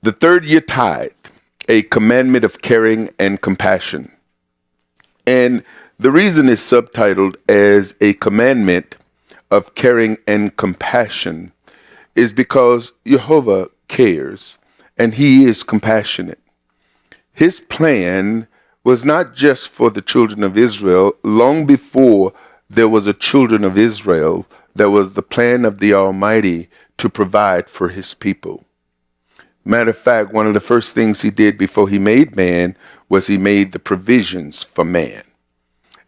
The third year tithe, a commandment of caring and compassion. And the reason it's subtitled as a commandment of caring and compassion is because YeHoVaH cares and he is compassionate. His plan was not just for the children of Israel. Long before there was a children of Israel, there was the plan of the Almighty to provide for his people. Matter of fact, one of the first things he did before he made man was he made the provisions for man.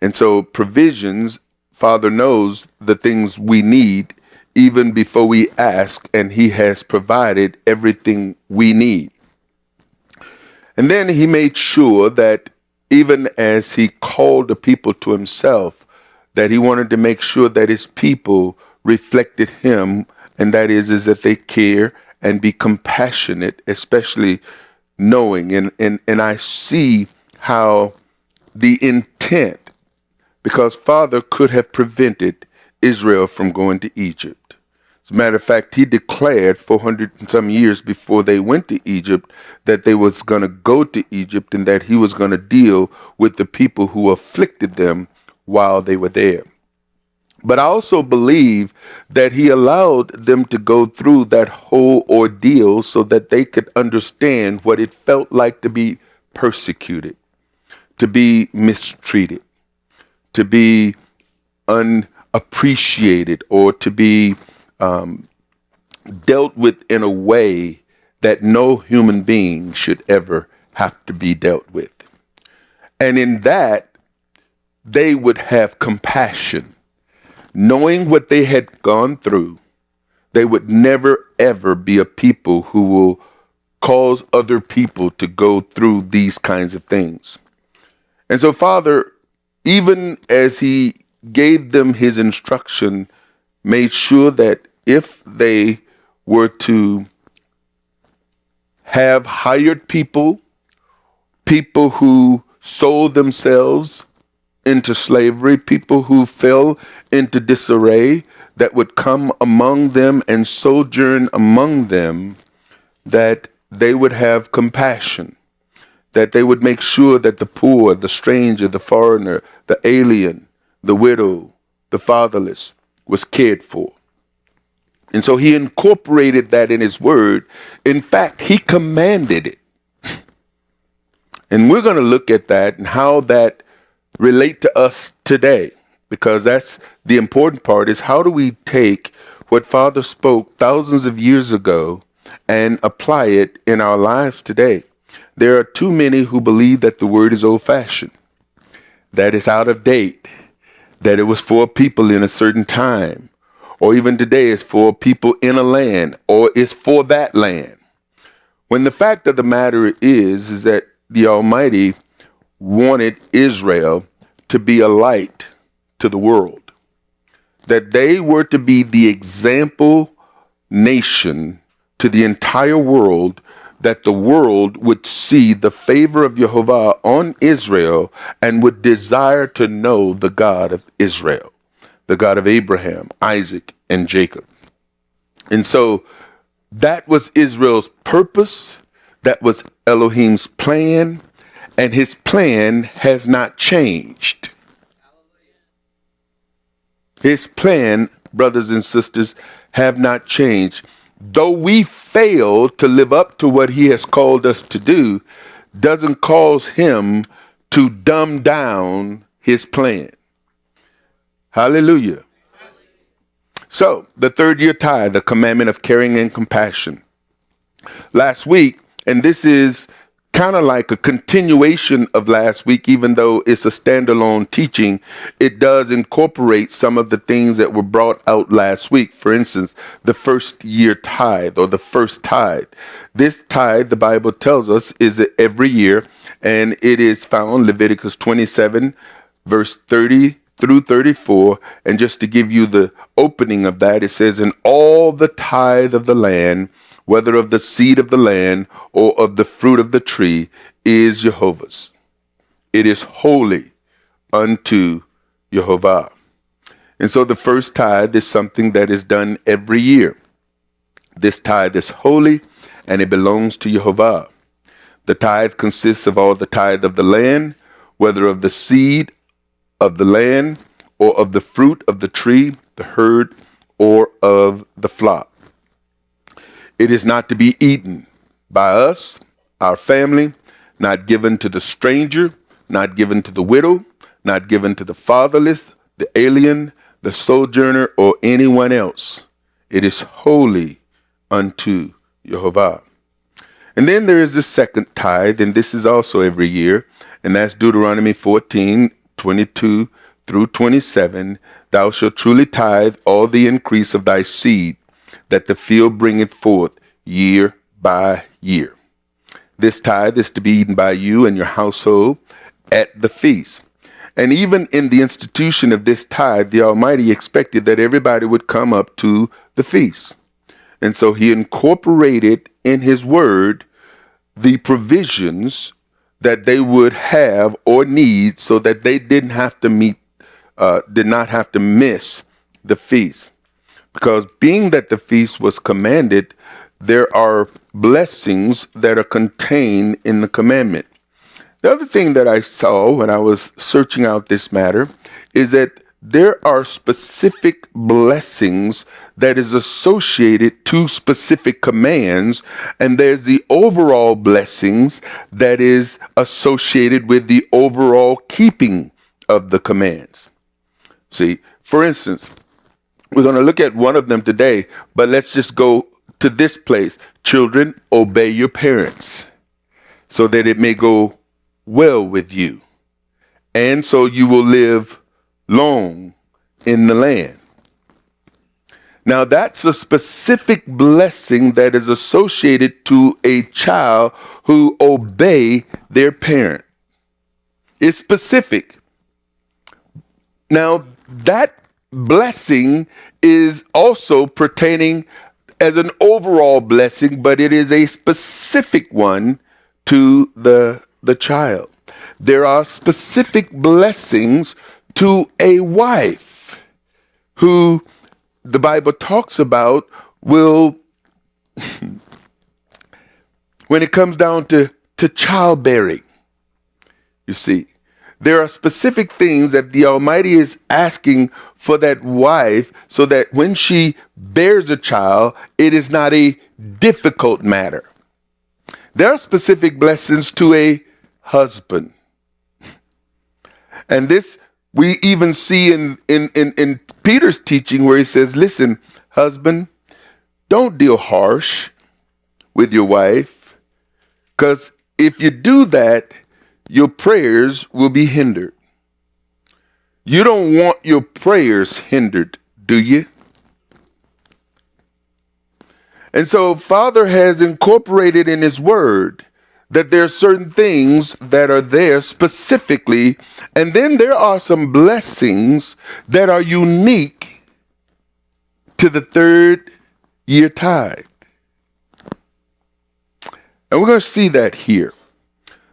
And so provisions, Father knows the things we need even before we ask, and he has provided everything we need. And then he made sure that even as he called the people to himself, that he wanted to make sure that his people reflected him, and that is that they care and be compassionate, especially knowing. And I see how the intent, because Father could have prevented Israel from going to Egypt. As a matter of fact, he declared 400 and some years before they went to Egypt that they was going to go to Egypt and that he was going to deal with the people who afflicted them while they were there. But I also believe that he allowed them to go through that whole ordeal so that they could understand what it felt like to be persecuted, to be mistreated, to be unappreciated, or to be dealt with in a way that no human being should ever have to be dealt with. And in that, they would have compassion. Knowing what they had gone through, they would never, ever be a people who will cause other people to go through these kinds of things. And so, Father, even as he gave them his instruction, made sure that if they were to have hired people, people who sold themselves into slavery, people who fell into disarray, that would come among them and sojourn among them, that they would have compassion, that they would make sure that the poor, the stranger, the foreigner, the alien, the widow, the fatherless was cared for. And so he incorporated that in his word. In fact, he commanded it. And we're going to look at that and how that relate to us today, because that's the important part, is how do we take what Father spoke thousands of years ago and apply it in our lives today. There are too many who believe that the word is old-fashioned, that it's out of date, that it was for people in a certain time, or even today it's for people in a land, or it's for that land. When the fact of the matter is that the Almighty wanted Israel to be a light to the world, that they were to be the example nation to the entire world, that the world would see the favor of YeHoVaH on Israel and would desire to know the God of Israel, the God of Abraham, Isaac, and Jacob. And so that was Israel's purpose. That was Elohim's plan. And his plan has not changed. His plan, brothers and sisters, have not changed. Though we fail to live up to what he has called us to do, doesn't cause him to dumb down his plan. Hallelujah. So, the third year tithe, the commandment of caring and compassion. Last week, and this is kind of like a continuation of last week, even though it's a standalone teaching, it does incorporate some of the things that were brought out last week. For instance, the first year tithe, or the first tithe. This tithe, the Bible tells us, is every year, and it is found Leviticus 27, verse 30 through 34. And just to give you the opening of that, it says, "And all the tithe of the land, whether of the seed of the land or of the fruit of the tree, is YeHoVaH's. It is holy unto YeHoVaH." And so the first tithe is something that is done every year. This tithe is holy, and it belongs to YeHoVaH. The tithe consists of all the tithe of the land, whether of the seed of the land, or of the fruit of the tree, the herd, or of the flock. It is not to be eaten by us, our family, not given to the stranger, not given to the widow, not given to the fatherless, the alien, the sojourner, or anyone else. It is holy unto YeHoVaH. And then there is the second tithe, and this is also every year, and that's Deuteronomy 14:22 through 27. Thou shalt truly tithe all the increase of thy seed, that the field bringeth forth year by year. This tithe is to be eaten by you and your household at the feast. And even in the institution of this tithe, the Almighty expected that everybody would come up to the feast. And so he incorporated in his word the provisions that they would have or need so that they did not have to miss the feast. Because being that the feast was commanded, there are blessings that are contained in the commandment. The other thing that I saw when I was searching out this matter is that there are specific blessings that is associated to specific commands, and there's the overall blessings that is associated with the overall keeping of the commands. See, for instance, we're going to look at one of them today, but let's just go to this place. Children, obey your parents so that it may go well with you, and so you will live long in the land. Now, that's a specific blessing that is associated to a child who obey their parent. It's specific. Now, that blessing is also pertaining as an overall blessing, but it is a specific one to the child. There are specific blessings to a wife who the Bible talks about will, when it comes down to childbearing, you see, there are specific things that the Almighty is asking for that wife so that when she bears a child, it is not a difficult matter. There are specific blessings to a husband. And this we even see in Peter's teaching where he says, listen, husband, don't deal harsh with your wife, because if you do that, your prayers will be hindered. You don't want your prayers hindered, do you? And so Father has incorporated in his word that there are certain things that are there specifically, and then there are some blessings that are unique to the third year tithe. And we're going to see that here.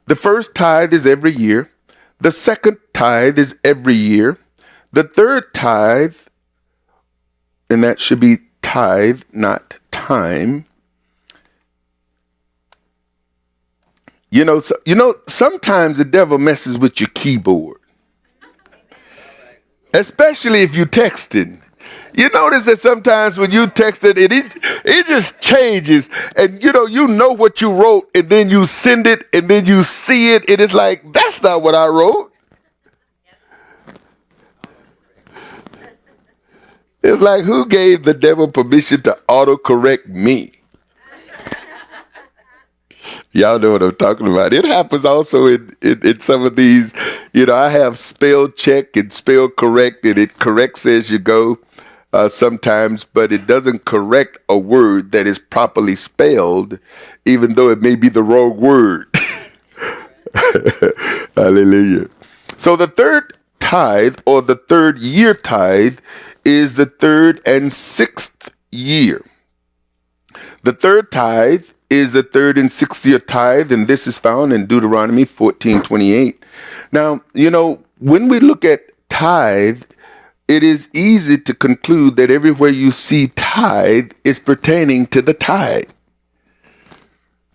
The first tithe is every year. The second tithe is every year. The third tithe, and that should be tithe, not time. You know, sometimes the devil messes with your keyboard, especially if you texting. You notice that sometimes when you text it just changes, and you know what you wrote, and then you send it, and then you see it, and it's like, that's not what I wrote. It's like, who gave the devil permission to autocorrect me? Y'all know what I'm talking about. It happens also in some of these, I have spell check and spell correct, and it corrects as you go sometimes, but it doesn't correct a word that is properly spelled, even though it may be the wrong word. Hallelujah. So the third tithe, or the third year tithe, is the third and sixth year. The third tithe is the third and sixth year tithe, and this is found in Deuteronomy 14:28. Now, when we look at tithe, it is easy to conclude that everywhere you see tithe is pertaining to the tithe.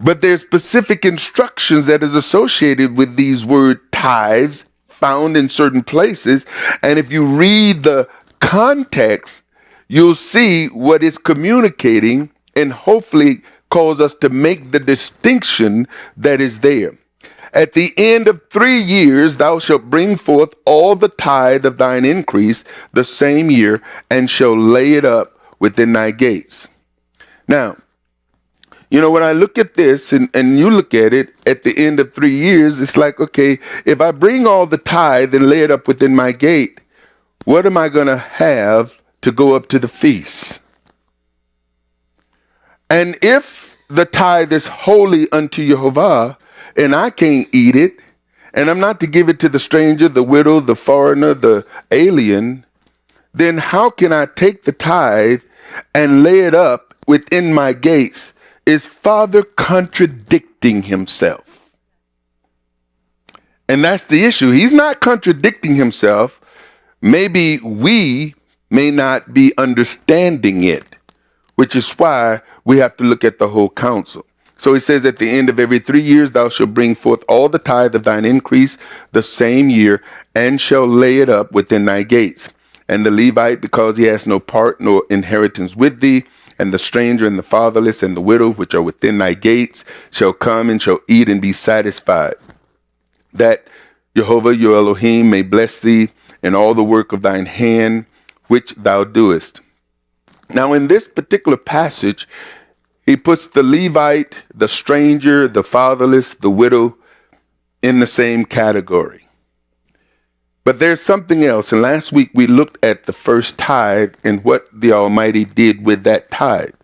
But there's specific instructions that is associated with these word tithes found in certain places. And if you read the context, you'll see what it's communicating and hopefully cause us to make the distinction that is there. At the end of 3 years, thou shalt bring forth all the tithe of thine increase the same year, and shall lay it up within thy gates. Now, when I look at this and you look at it at the end of 3 years, it's like, okay, if I bring all the tithe and lay it up within my gate, what am I going to have to go up to the feast? And if the tithe is holy unto YeHoVaH, and I can't eat it, and I'm not to give it to the stranger, the widow, the foreigner, the alien, then how can I take the tithe and lay it up within my gates? Is Father contradicting himself? And that's the issue. He's not contradicting himself. Maybe we may not be understanding it, which is why we have to look at the whole counsel. So he says, at the end of every 3 years, thou shalt bring forth all the tithe of thine increase the same year, and shall lay it up within thy gates. And the Levite, because he has no part nor inheritance with thee, and the stranger and the fatherless and the widow, which are within thy gates, shall come and shall eat and be satisfied. That YeHoVaH your Elohim may bless thee in all the work of thine hand, which thou doest. Now, in this particular passage, he puts the Levite, the stranger, the fatherless, the widow in the same category. But there's something else. And last week we looked at the first tithe and what the Almighty did with that tithe.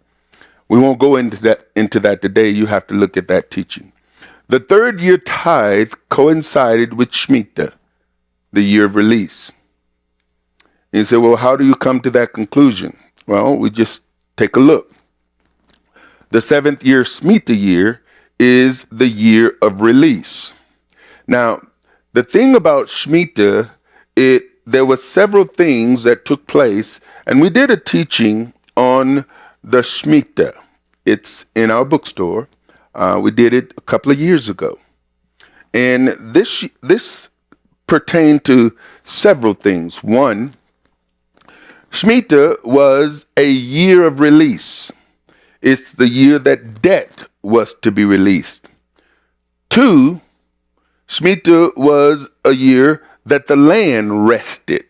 We won't go into that today. You have to look at that teaching. The 3rd year tithe coincided with Shemitah, the year of release. And you say, well, how do you come to that conclusion? Well, we just take a look. The 7th year Shemitah year is the year of release. Now, the thing about Shemitah, there were several things that took place, and we did a teaching on the Shemitah. It's in our bookstore. We did it a couple of years ago. And this pertained to several things. One, Shemitah was a year of release. It's the year that debt was to be released. 2, Shemitah was a year that the land rested.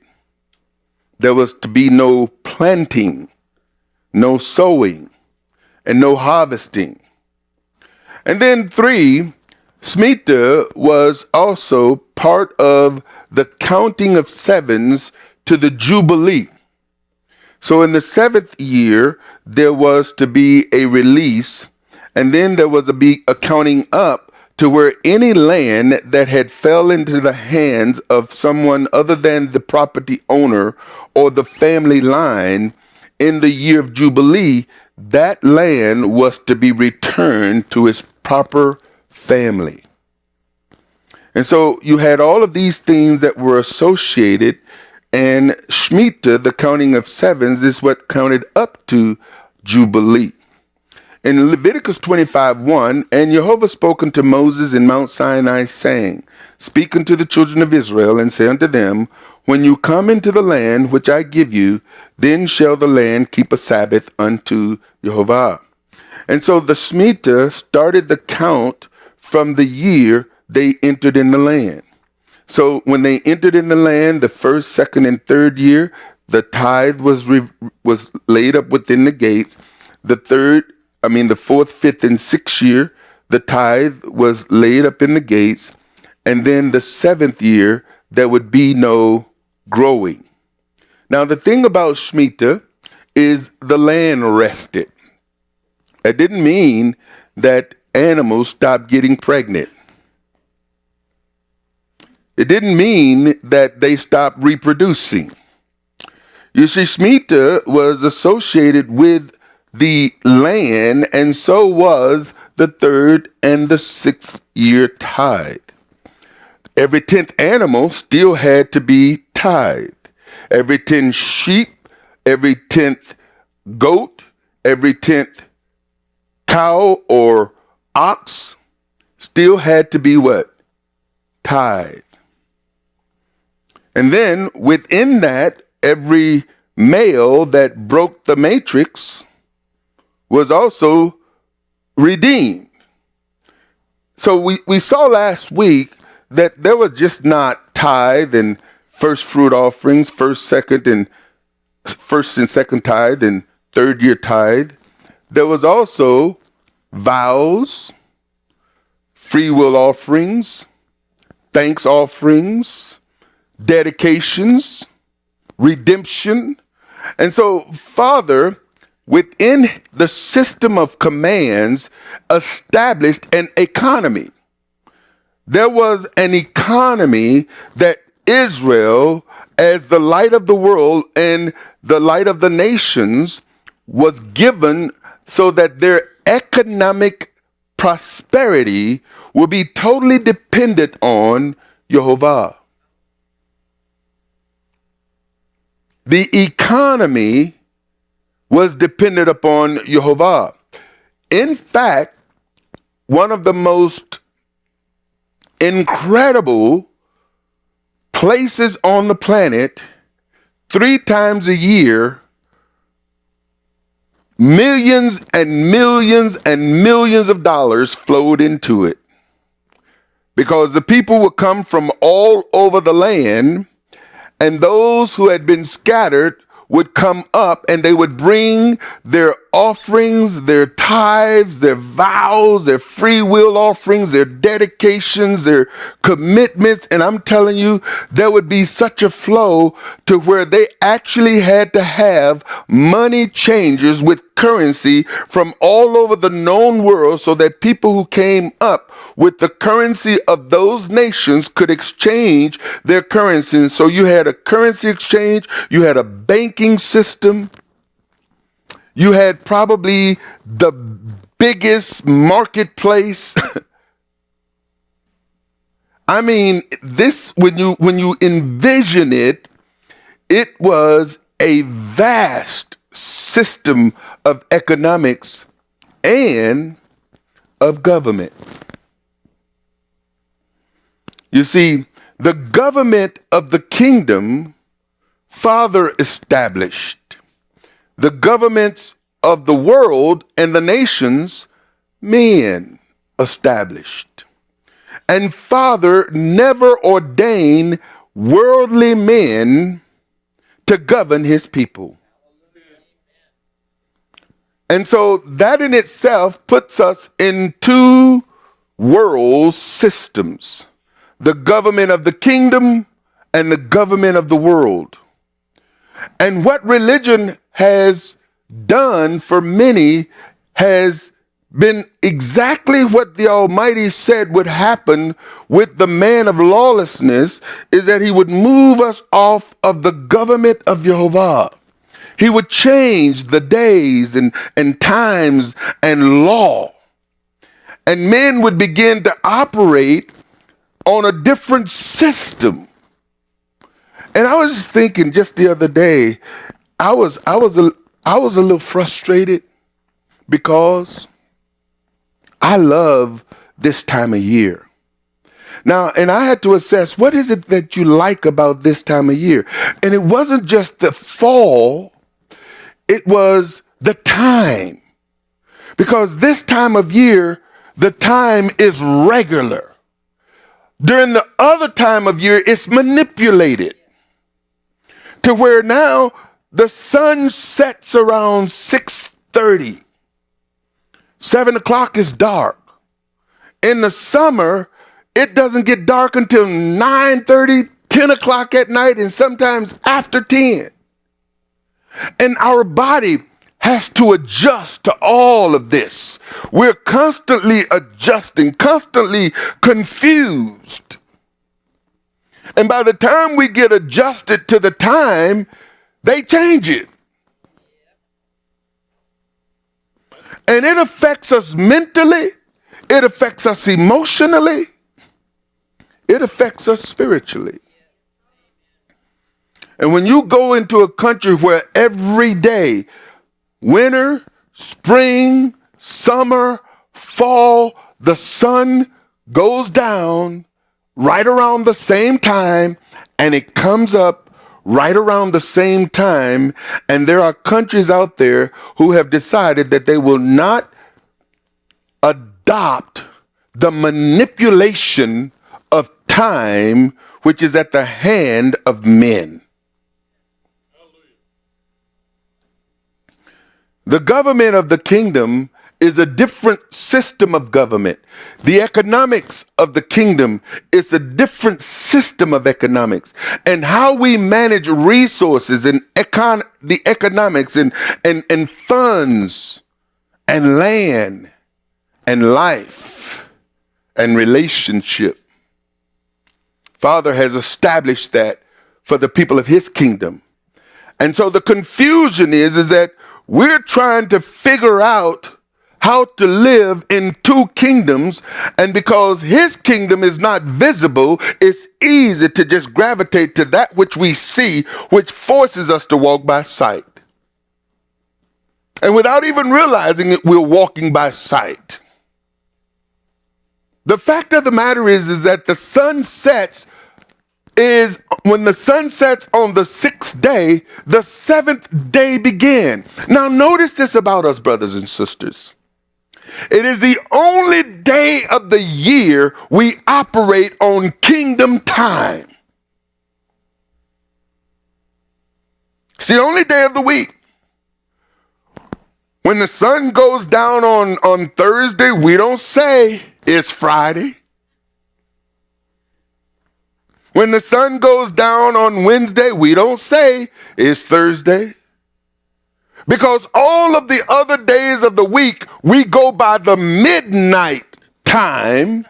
There was to be no planting, no sowing, and no harvesting. And then 3, Shemitah was also part of the counting of sevens to the Jubilee. So in the 7th year, there was to be a release, and then there was to be a counting up to where any land that had fell into the hands of someone other than the property owner or the family line in the year of Jubilee, that land was to be returned to its proper family. And so you had all of these things that were associated. And Shemitah, the counting of sevens, is what counted up to Jubilee. In Leviticus 25:1, and YeHoVaH spoke unto Moses in Mount Sinai, saying, Speak unto the children of Israel, and say unto them, When you come into the land which I give you, then shall the land keep a Sabbath unto YeHoVaH. And so the Shemitah started the count from the year they entered in the land. So when they entered in the land, the 1st, 2nd, and 3rd year, the tithe was laid up within the gates. The 4th, 5th, and 6th year, the tithe was laid up in the gates. And then the 7th year, there would be no growing. Now, the thing about Shemitah is the land rested. It didn't mean that animals stopped getting pregnant. It didn't mean that they stopped reproducing. You see, Shemitah was associated with the land, and so was the 3rd and the 6th year tithe. Every 10th animal still had to be tithed. Every 10 sheep, every 10th goat, every 10th cow or ox still had to be what? Tithe. And then within that, every male that broke the matrix was also redeemed. So we saw last week that there was just not tithe and first fruit offerings, first and second tithe and third year tithe. There was also vows, free will offerings, thanks offerings, dedications, redemption. And so, Father, within the system of commands, established an economy. There was an economy that Israel, as the light of the world and the light of the nations, was given so that their economic prosperity will be totally dependent on YeHoVaH. The economy was dependent upon YeHoVaH. In fact, one of the most incredible places on the planet, 3 times a year, millions and millions and millions of dollars flowed into it. Because the people would come from all over the land, and those who had been scattered would come up and they would bring their offerings, their tithes, their vows, their free will offerings, their dedications, their commitments. And I'm telling you, there would be such a flow to where they actually had to have money changers with currency from all over the known world so that people who came up with the currency of those nations could exchange their currency. And so you had a currency exchange, you had a banking system, you had probably the biggest marketplace. I mean, this, when you envision it, it was a vast system of economics and of government. You see, the government of the kingdom, Father established. The governments of the world and the nations, men established. And Father never ordained worldly men to govern his people. And so that in itself puts us in 2 world systems: the government of the kingdom and the government of the world. And what religion has done for many has been exactly what the Almighty said would happen with the man of lawlessness, is that he would move us off of the government of YeHoVaH. He would change the days and times and law. And men would begin to operate on a different system. And I was just thinking just the other day, I was a little frustrated because I love this time of year. Now, and I had to assess, what is it that you like about this time of year? And it wasn't just the fall, it was the time. Because this time of year, the time is regular. During the other time of year, it's manipulated to where now the sun sets around 6:30. 7 o'clock is dark. In the summer, it doesn't get dark until 9:30, 10 o'clock at night, and sometimes after 10. And our body has to adjust to all of this. We're constantly adjusting, constantly confused. And by the time we get adjusted to the time, they change it. And it affects us mentally, it affects us emotionally, it affects us spiritually. And when you go into a country where every day, winter, spring, summer, fall, the sun goes down right around the same time and it comes up right around the same time. And there are countries out there who have decided that they will not adopt the manipulation of time, which is at the hand of men. The government of the kingdom is a different system of government. The economics of the kingdom is a different system of economics. And how we manage resources and the economics and funds and land and life and relationship. Father has established that for the people of his kingdom. And so the confusion is that we're trying to figure out how to live in two kingdoms, and because his kingdom is not visible, it's easy to just gravitate to that which we see, which forces us to walk by sight. And without even realizing it, we're walking by sight. The fact of the matter is that the sun sets when the sun sets on the sixth day, the seventh day began. Now notice this about us, brothers and sisters. It is the only day of the year we operate on kingdom time. It's the only day of the week. When the sun goes down on Thursday, we don't say it's Friday. When the sun goes down on Wednesday, we don't say it's Thursday. Because all of the other days of the week, we go by the midnight time,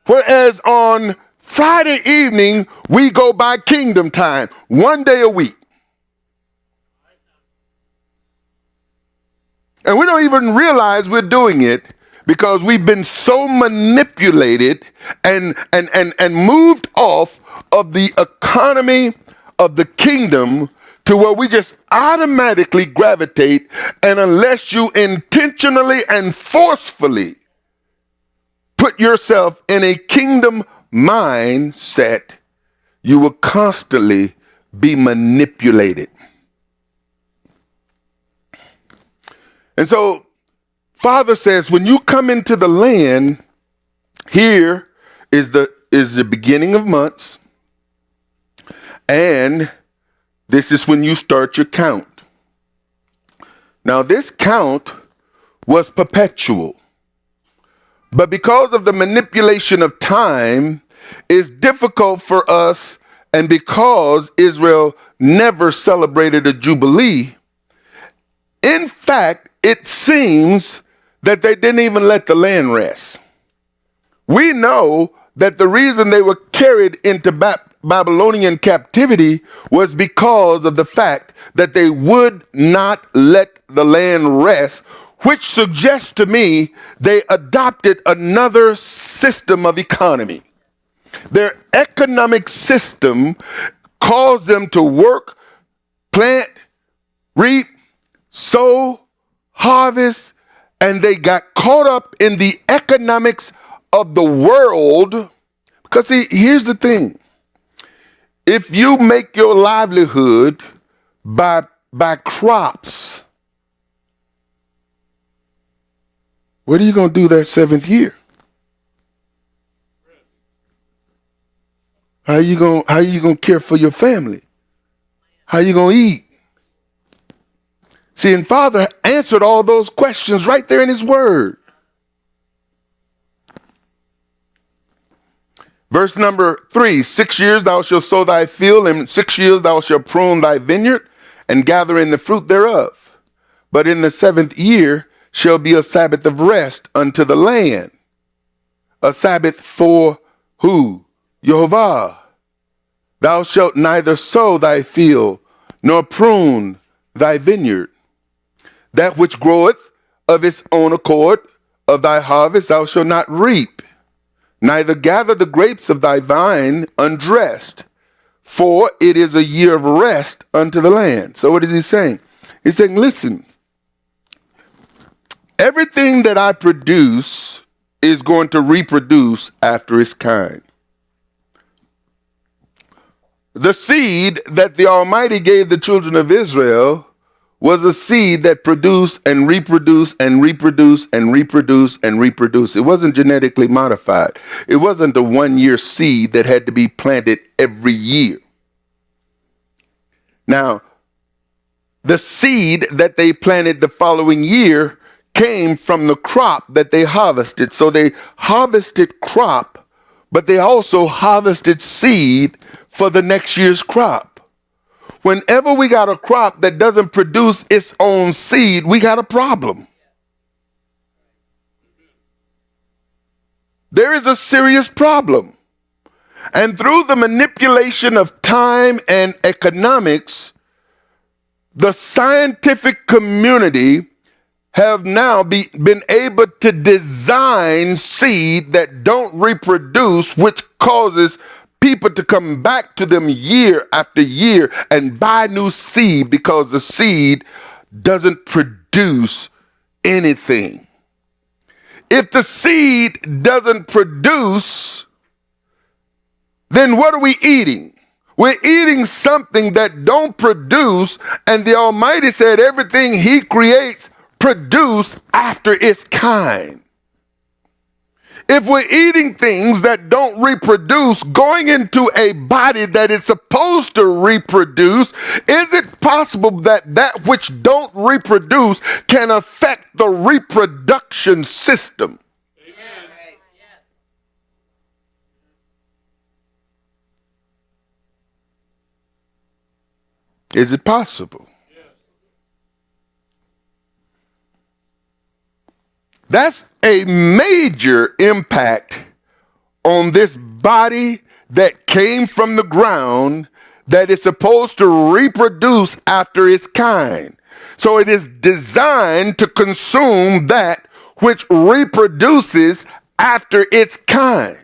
whereas on Friday evening, we go by kingdom time, one day a week. And we don't even realize we're doing it because we've been so manipulated and moved off of the economy of the kingdom to where we just automatically gravitate, and unless you intentionally and forcefully put yourself in a kingdom mindset, you will constantly be manipulated. And so Father says, when you come into the land, here is the beginning of months, and this is when you start your count. Now, this count was perpetual, but because of the manipulation of time, it's difficult for us, and because Israel never celebrated a jubilee, in fact, it seems that they didn't even let the land rest. We know that the reason they were carried into Babylonian captivity was because of the fact that they would not let the land rest, which suggests to me they adopted another system of economy. Their economic system caused them to work, plant, reap, sow, harvest, and they got caught up in the economics of the world. Because see, here's the thing. If you make your livelihood by crops, what are you going to do that seventh year? How are you going to care for your family? How are you going to eat? See, and Father answered all those questions right there in his word. Verse number 3, 6 years thou shalt sow thy field, and 6 years thou shalt prune thy vineyard, and gather in the fruit thereof. But in the seventh year shall be a Sabbath of rest unto the land. A Sabbath for who? YeHoVaH. Thou shalt neither sow thy field, nor prune thy vineyard. That which groweth of its own accord of thy harvest thou shalt not reap, neither gather the grapes of thy vine undressed, for it is a year of rest unto the land. So what is he saying? He's saying, listen, everything that I produce is going to reproduce after its kind. The seed that the Almighty gave the children of Israel was a seed that produced and reproduced and reproduced and reproduced and reproduced. It wasn't genetically modified. It wasn't a 1-year seed that had to be planted every year. Now, the seed that they planted the following year came from the crop that they harvested. So they harvested crop, but they also harvested seed for the next year's crop. Whenever we got a crop that doesn't produce its own seed, we got a problem. There is a serious problem. And through the manipulation of time and economics, the scientific community have now been able to design seed that don't reproduce, which causes people to come back to them year after year and buy new seed because the seed doesn't produce anything. If the seed doesn't produce, then what are we eating? We're eating something that don't produce, and the Almighty said everything He creates produce after its kind. If we're eating things that don't reproduce, going into a body that is supposed to reproduce, is it possible that that which don't reproduce can affect the reproduction system? Yes. Is it possible? That's a major impact on this body that came from the ground that is supposed to reproduce after its kind. So it is designed to consume that which reproduces after its kind.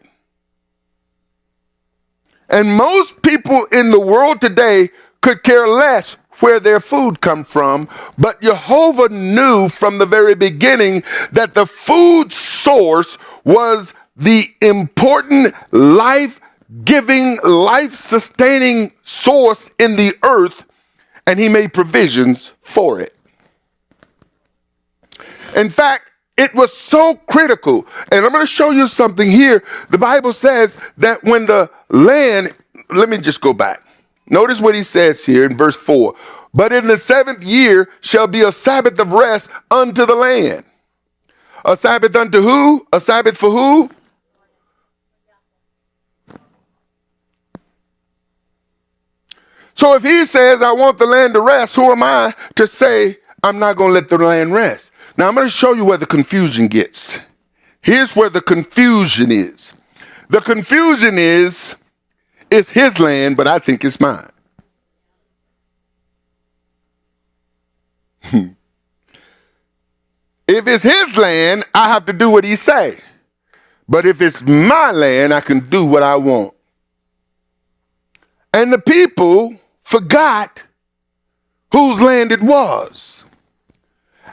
And most people in the world today could care less where their food come from, but YeHoVaH knew from the very beginning that the food source was the important life-giving, life-sustaining source in the earth, and He made provisions for it. In fact, it was so critical, and I'm going to show you something here. The Bible says that when the land, let me just go back. Notice what He says here in verse 4. But in the 7th year shall be a Sabbath of rest unto the land. A Sabbath unto who? A Sabbath for who? So if He says, I want the land to rest, who am I to say, I'm not going to let the land rest? Now I'm going to show you where the confusion gets. Here's where the confusion is. The confusion is, it's His land, but I think it's mine. If it's His land, I have to do what He say. But if it's my land, I can do what I want. And the people forgot whose land it was.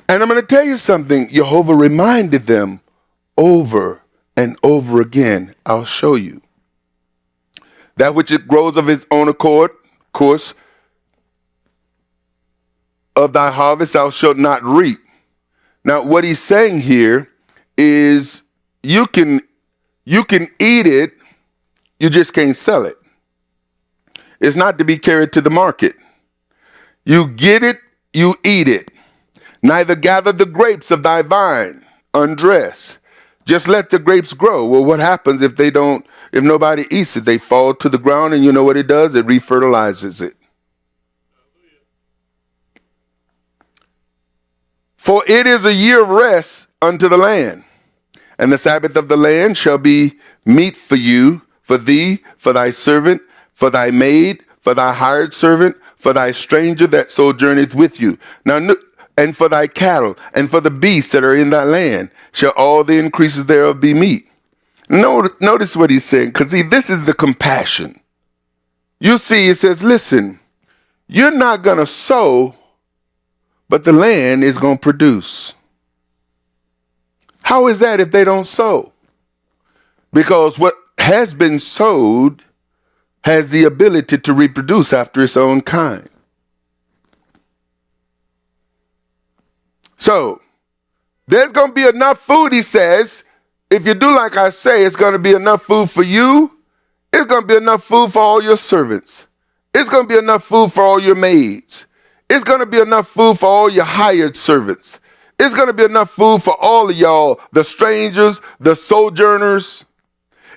And I'm going to tell you something. YeHoVaH reminded them over and over again. I'll show you. That which it grows of its own accord, of course, of thy harvest thou shalt not reap. Now, what He's saying here is you can eat it, you just can't sell it. It's not to be carried to the market. You get it, you eat it. Neither gather the grapes of thy vine, undress. Just let the grapes grow. Well, what happens if nobody eats it? They fall to the ground, and you know what it does? It refertilizes it. For it is a year of rest unto the land, and the Sabbath of the land shall be meat for you, for thee, for thy servant, for thy maid, for thy hired servant, for thy stranger that sojourneth with you. Now, and for thy cattle, and for the beasts that are in thy land, shall all the increases thereof be meat. Notice what He's saying, because see, this is the compassion. You see, it says, listen, you're not going to sow, but the land is going to produce. How is that if they don't sow? because what has been sowed has the ability to reproduce after its own kind. So there's going to be enough food, he says. If you do like I say, it's going to be enough food for you. It's going to be enough food for all your servants. It's going to be enough food for all your maids. It's going to be enough food for all your hired servants. It's going to be enough food for all of y'all, the strangers, the sojourners.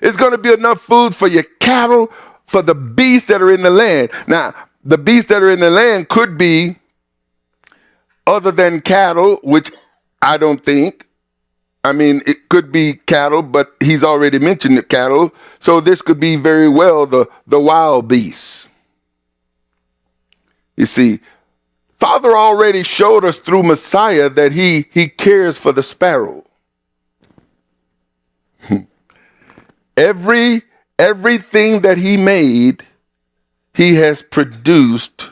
It's going to be enough food for your cattle, for the beasts that are in the land. Now, the beasts that are in the land could be other than cattle, which I don't think. I mean, it could be cattle, but he's already mentioned the cattle. So this could be very well the wild beasts. You see, Father already showed us through Messiah that he cares for the sparrow. Everything that he made, he has produced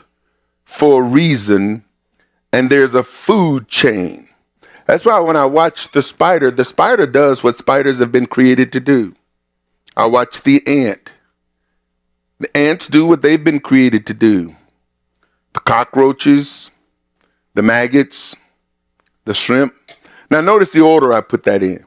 for a reason, and there's a food chain. That's why when I watch the spider does what spiders have been created to do. I watch the ant. The ants do what they've been created to do. The cockroaches, the maggots, the shrimp. Now notice the order I put that in.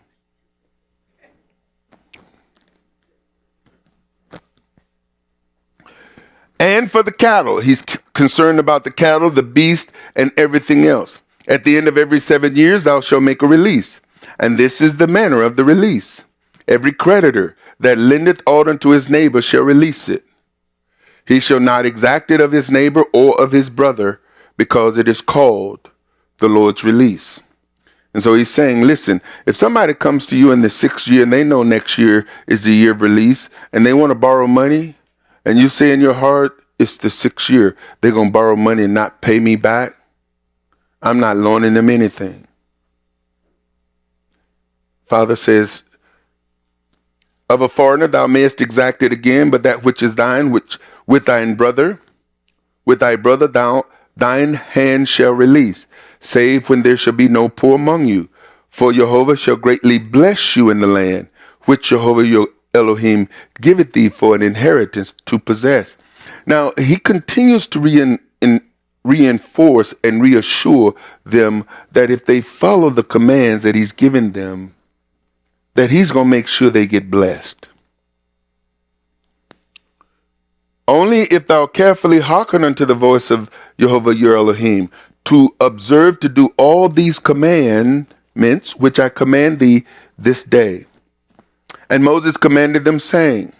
And for the cattle, he's concerned about the cattle, the beast, and everything else. At the end of every 7 years, thou shalt make a release. And this is the manner of the release. Every creditor that lendeth aught unto his neighbor shall release it. He shall not exact it of his neighbor or of his brother, because it is called the Lord's release. And so he's saying, listen, if somebody comes to you in the 6th year and they know next year is the year of release and they want to borrow money, and you say in your heart, it's the 6th year, they're going to borrow money and not pay me back, I'm not loaning them anything. Father says, of a foreigner thou mayest exact it again, but that which is thine, which with thy brother thine hand shall release, save when there shall be no poor among you. For YeHoVaH shall greatly bless you in the land, which YeHoVaH your Elohim giveth thee for an inheritance to possess. Now, he continues to reinforce and reassure them that if they follow the commands that he's given them, that he's going to make sure they get blessed. Only if thou carefully hearken unto the voice of YeHoVaH your Elohim, to observe to do all these commandments which I command thee this day. And Moses commanded them, saying,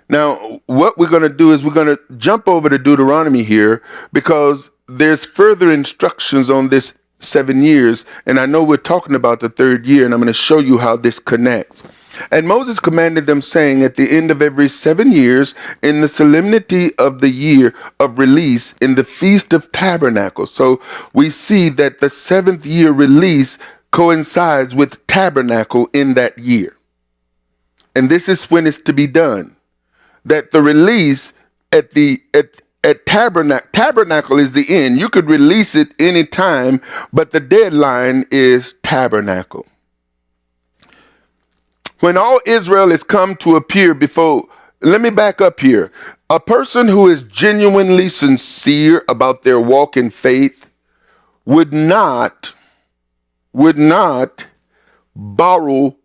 now, what we're going to do is we're going to jump over to Deuteronomy here, because there's further instructions on this 7 years. And I know we're talking about the 3rd year, and I'm going to show you how this connects. And Moses commanded them, saying, at the end of every 7 years, in the solemnity of the year of release, in the Feast of Tabernacles. So we see that the 7th year release coincides with tabernacle in that year. And this is when it's to be done. That the release at tabernacle is the end. You could release it any time, but the deadline is tabernacle. When all Israel is come to appear before, let me back up here. A person who is genuinely sincere about their walk in faith would not borrow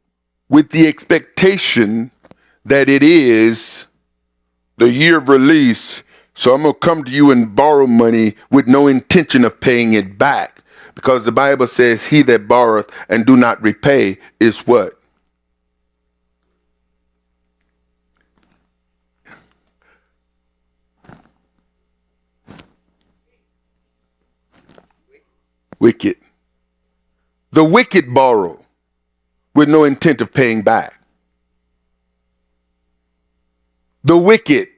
with the expectation that it is the year of release, so I'm going to come to you and borrow money with no intention of paying it back. Because the Bible says, he that borroweth and do not repay is what? Wicked. The wicked borrow with no intent of paying back. The wicked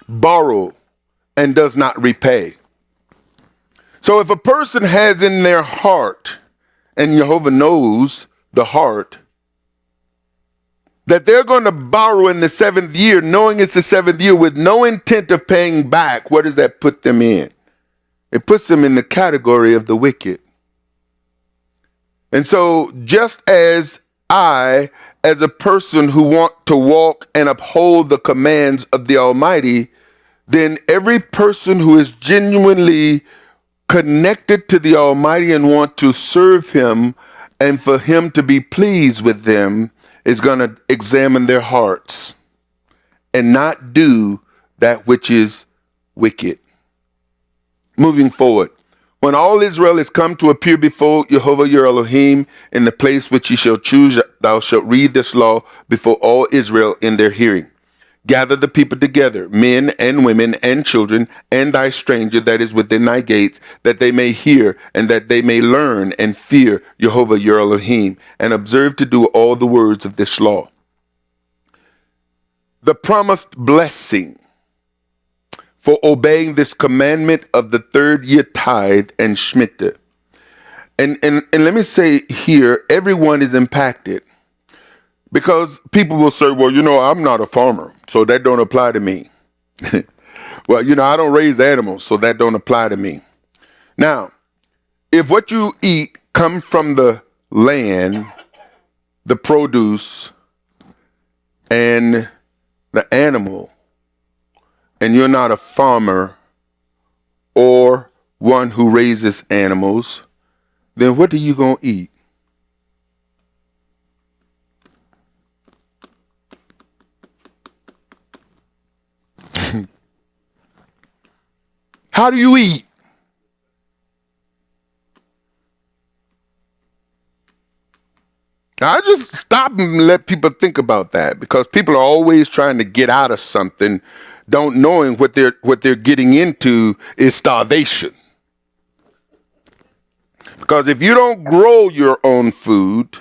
borrow and does not repay. So if a person has in their heart, and YeHoVaH knows the heart, that they're going to borrow in the 7th year, knowing it's the 7th year with no intent of paying back, what does that put them in? It puts them in the category of the wicked. And so just as I, as a person who want to walk and uphold the commands of the Almighty, then every person who is genuinely connected to the Almighty and want to serve Him and for Him to be pleased with them is going to examine their hearts and not do that which is wicked. Moving forward, when all Israel is come to appear before YeHoVaH your Elohim in the place which ye shall choose, thou shalt read this law before all Israel in their hearing. Gather the people together, men and women and children, and thy stranger that is within thy gates, that they may hear and that they may learn and fear YeHoVaH your Elohim, and observe to do all the words of this law. The promised blessing for obeying this commandment of the third year tithe and Shemitah. And let me say here, everyone is impacted. Because people will say, well, I'm not a farmer, so that don't apply to me. Well, I don't raise animals, so that don't apply to me. Now, if what you eat comes from the land, the produce, and the animal, and you're not a farmer or one who raises animals, then what are you going to eat? How do you eat? I just stop and let people think about that, because people are always trying to get out of something, don't knowing what they're getting into is starvation. Because if you don't grow your own food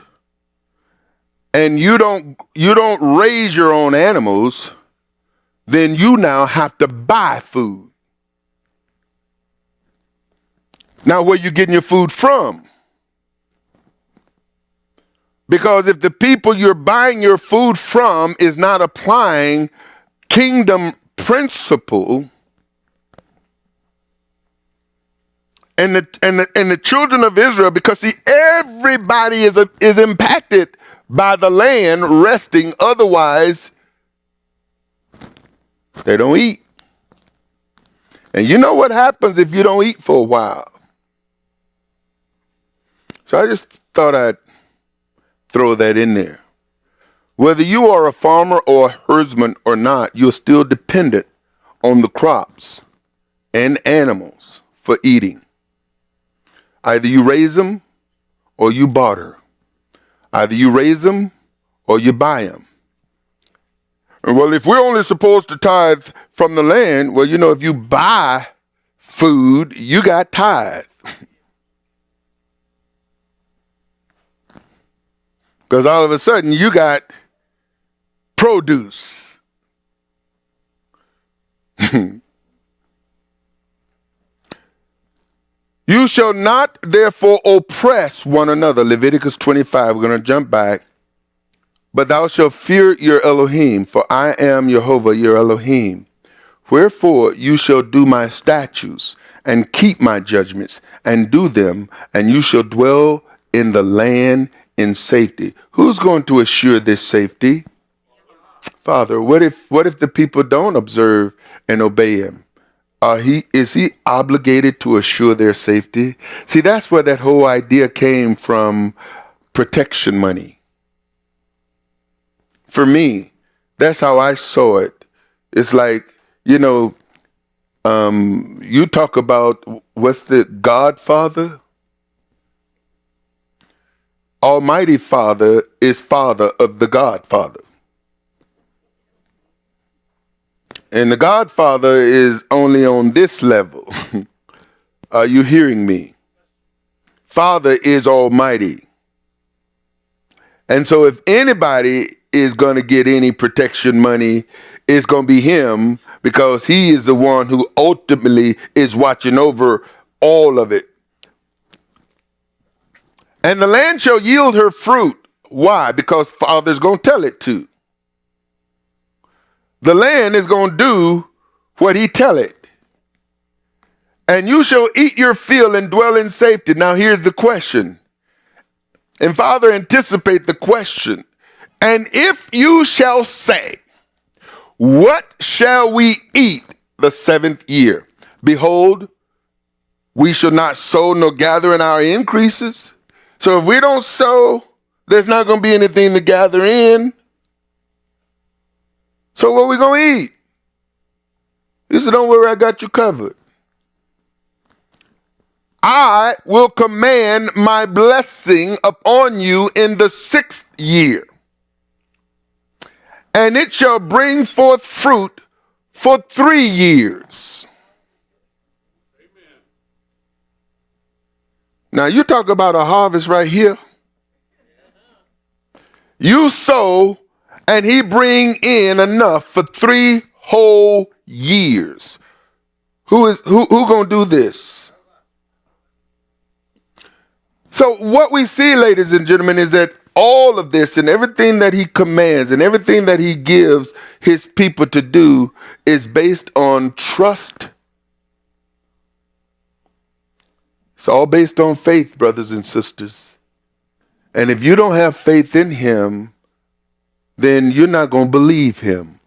and you don't raise your own animals, then you now have to buy food. Now, where you getting your food from? Because if the people you're buying your food from is not applying kingdom principle, and the children of Israel, because see, everybody is impacted by the land resting, otherwise they don't eat. And you know what happens if you don't eat for a while? So I just thought I'd throw that in there. Whether you are a farmer or a herdsman or not, you're still dependent on the crops and animals for eating. Either you raise them or you barter. Either you raise them or you buy them. And well, if we're only supposed to tithe from the land, well, if you buy food, you got tithe. Because all of a sudden you got produce. You shall not therefore oppress one another. Leviticus 25, we're going to jump back. But thou shalt fear your Elohim, for I am YeHoVaH your Elohim. Wherefore you shall do my statutes and keep my judgments and do them, and you shall dwell in the land in safety. Who's going to assure this safety? Father. What if the people don't observe and obey him? Is he obligated to assure their safety? See, that's where that whole idea came from, protection money. For me, that's how I saw it. It's like, you talk about what's the Godfather? Almighty Father is father of the Godfather. And the Godfather is only on this level. Are you hearing me? Father is almighty. And so if anybody is going to get any protection money, it's going to be him, because he is the one who ultimately is watching over all of it. And the land shall yield her fruit. Why? Because Father's going to tell it to. The land is going to do what he tell it. And you shall eat your fill and dwell in safety. Now here's the question. And Father, anticipate the question. And if you shall say, what shall we eat the 7th year? Behold, we shall not sow nor gather in our increases. So if we don't sow, there's not going to be anything to gather in. So what are we going to eat? He said, don't worry, I got you covered. I will command my blessing upon you in the 6th year, and it shall bring forth fruit for 3 years. Amen. Now you talk about a harvest right here. You sow, and he bring in enough for 3 whole years. Who gonna do this? So what we see, ladies and gentlemen, is that all of this and everything that he commands and everything that he gives his people to do is based on trust. It's all based on faith, brothers and sisters. And if you don't have faith in him, then you're not going to believe him.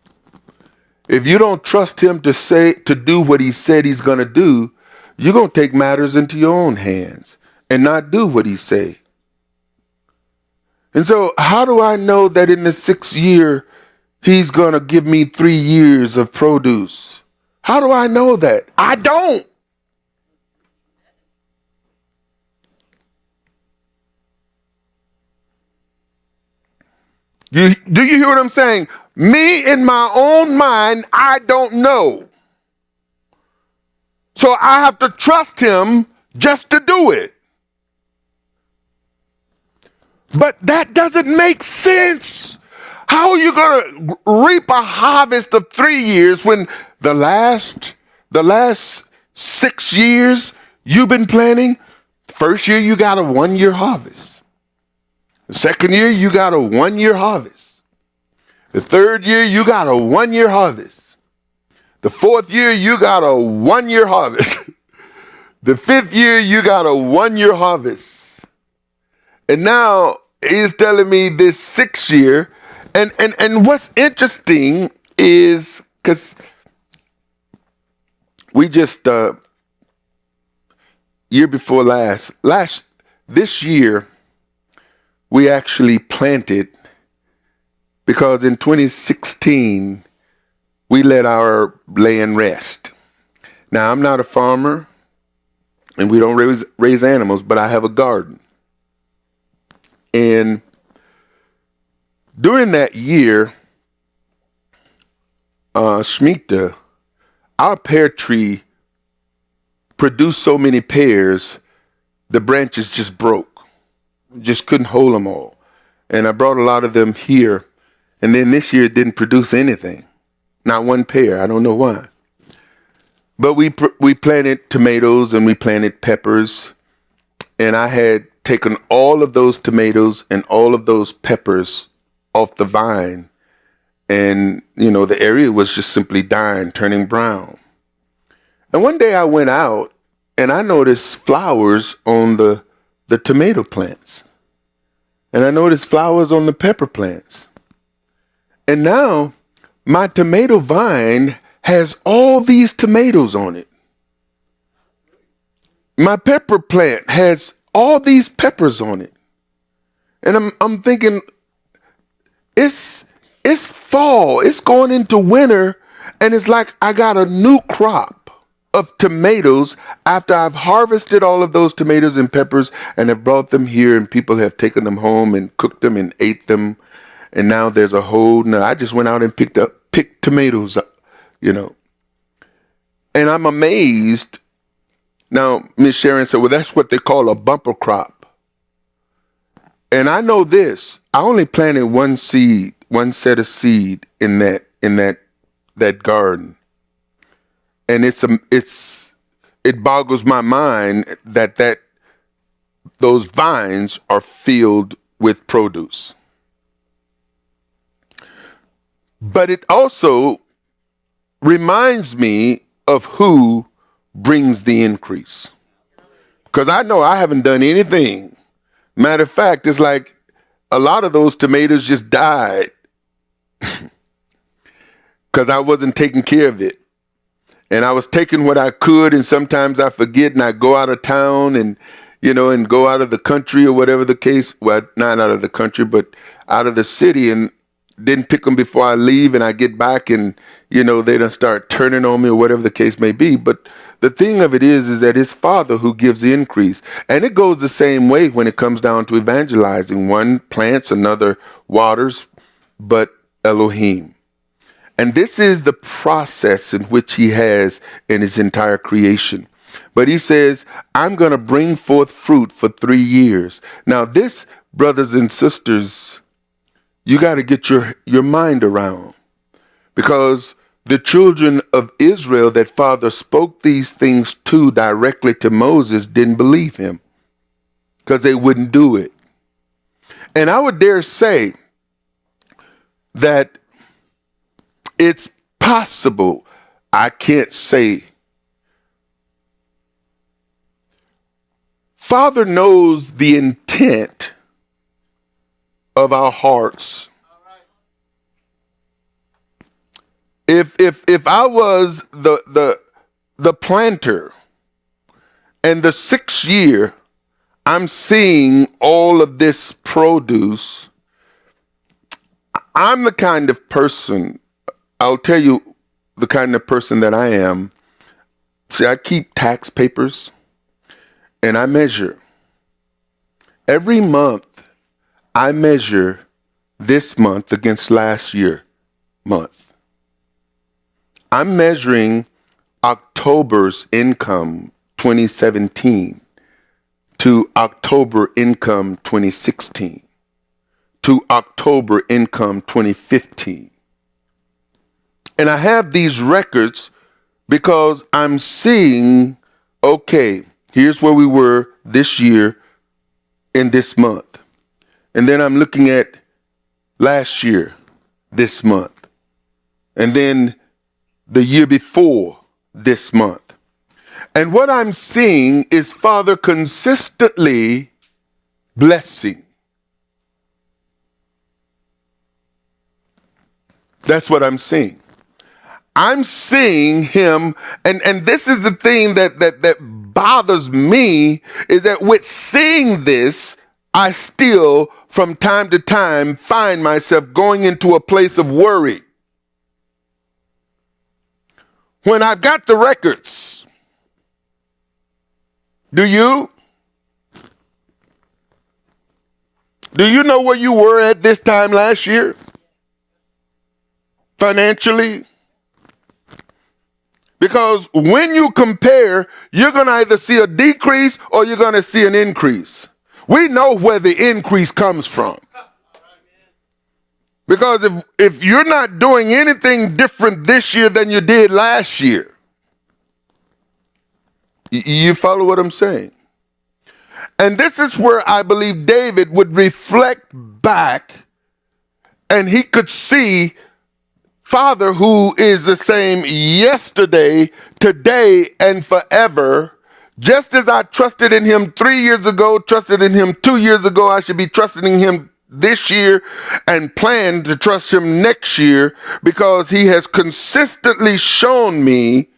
If you don't trust him to do what he said he's going to do, you're going to take matters into your own hands and not do what he say. And so how do I know that in the 6th year, he's going to give me 3 years of produce? How do I know that? I don't. Do you hear what I'm saying? Me in my own mind, I don't know. So I have to trust him just to do it. But that doesn't make sense. How are you going to reap a harvest of 3 years when the last 6 years you've been planting? First year you got a 1-year harvest. The 2nd year you got a 1-year harvest. The 3rd year you got a 1-year harvest. The 4th year you got a 1-year harvest. The 5th year you got a 1-year harvest. And now he's telling me this 6th year. And what's interesting is, because we just, year before this year, we actually planted, because in 2016, we let our land rest. Now, I'm not a farmer, and we don't raise animals, but I have a garden. And during that year, Shemitah, our pear tree produced so many pears, the branches just broke. Just couldn't hold them all. And I brought a lot of them here. And then this year it didn't produce anything. Not one pear. I don't know why. But we planted tomatoes and we planted peppers. And I had taken all of those tomatoes and all of those peppers off the vine. And, the area was just simply dying, turning brown. And one day I went out and I noticed flowers on the tomato plants. And I noticed flowers on the pepper plants. And now my tomato vine has all these tomatoes on it. My pepper plant has all these peppers on it. And I'm thinking, it's fall, it's going into winter, and it's like I got a new crop of tomatoes after I've harvested all of those tomatoes and peppers and have brought them here, and people have taken them home and cooked them and ate them. And now there's I just went out and picked tomatoes up, And I'm amazed. Now, Miss Sharon said, well, that's what they call a bumper crop. And I know this, I only planted one set of seed in that garden. And it boggles my mind that those vines are filled with produce. But it also reminds me of who brings the increase. Because I know I haven't done anything Matter of fact, it's like a lot of those tomatoes just died because I wasn't taking care of it. And I was taking what I could, and sometimes I forget and I go out of town and, and go out of the country or whatever the case. Well, not out of the country, but out of the city, and didn't pick them before I leave, and I get back and, they done start turning on me or whatever the case may be. But the thing of it is that it's Father who gives the increase. And it goes the same way when it comes down to evangelizing. One plants, another waters, but Elohim. And this is the process in which he has in his entire creation. But he says, I'm going to bring forth fruit for 3 years. Now this, brothers and sisters, you got to get your mind around, because the children of Israel that Father spoke these things to directly to Moses didn't believe him because they wouldn't do it. And I would dare say that it's possible, I can't say. Father knows the intent of our hearts. If I was the planter, and the 6th year I'm seeing all of this produce, I'm the kind of person, I'll tell you the kind of person that I am. See, I keep tax papers and I measure. Every month I measure this month against last year month. I'm measuring October's income 2017 to October income 2016 to October income 2015. And I have these records because I'm seeing, okay, here's where we were this year in this month. And then I'm looking at last year, this month. And then the year before this month. And what I'm seeing is Father consistently blessing. That's what I'm seeing. I'm seeing him, and this is the thing that bothers me, is that with seeing this, I still, from time to time, find myself going into a place of worry. When I've got the records, do you know where you were at this time last year? Financially? Because when you compare, you're going to either see a decrease or you're going to see an increase. We know where the increase comes from. Because if you're not doing anything different this year than you did last year, you follow what I'm saying? And this is where I believe David would reflect back and he could see Father who is the same yesterday, today, and forever. Just as I trusted in him 3 years ago, trusted in him 2 years ago, I should be trusting in him this year and plan to trust him next year, because he has consistently shown me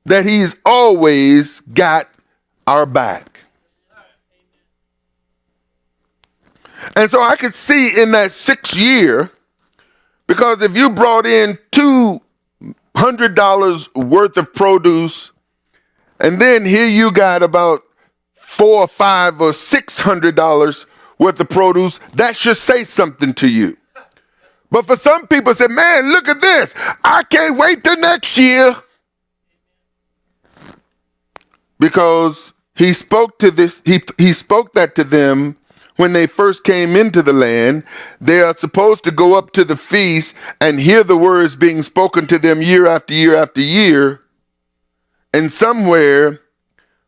that he's always got our back. And so I could see in that 6th year, because if you brought in $200 worth of produce, and then here you got about $400 or $500 or $600 worth of produce, that should say something to you. But for some people say, man, look at this. I can't wait till next year. Because he spoke to this, he spoke that to them when they first came into the land. They are supposed to go up to the feast and hear the words being spoken to them year after year after year. And somewhere,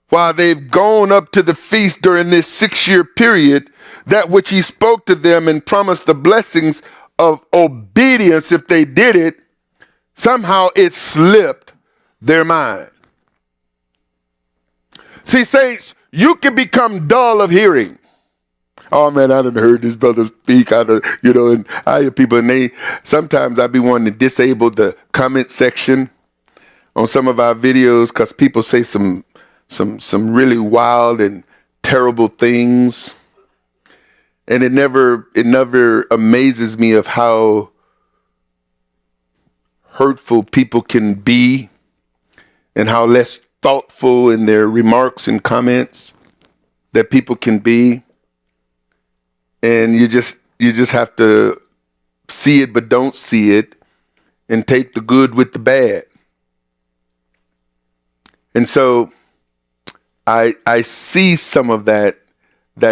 while they've gone up to the feast during this 6-year period, that which he spoke to them and promised the blessings of obedience if they did it, somehow it slipped their mind. See, saints, you can become dull of hearing. Oh man, I done heard this brother speak. And I hear people, and sometimes I be wanting to disable the comment section on some of our videos because people say some really wild and terrible things, and it never amazes me of how hurtful people can be and how less thoughtful in their remarks and comments that people can be. And you just have to see it but don't see it, and take the good with the bad. And so I see some of that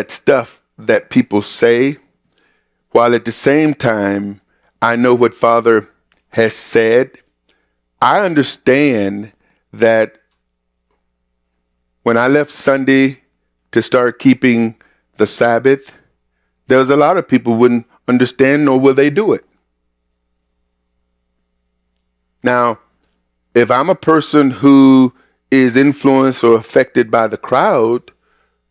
stuff that people say, while at the same time I know what Father has said. I understand that when I left Sunday to start keeping the Sabbath, there was a lot of people who wouldn't understand, nor will they do it. Now, if I'm a person who is influenced or affected by the crowd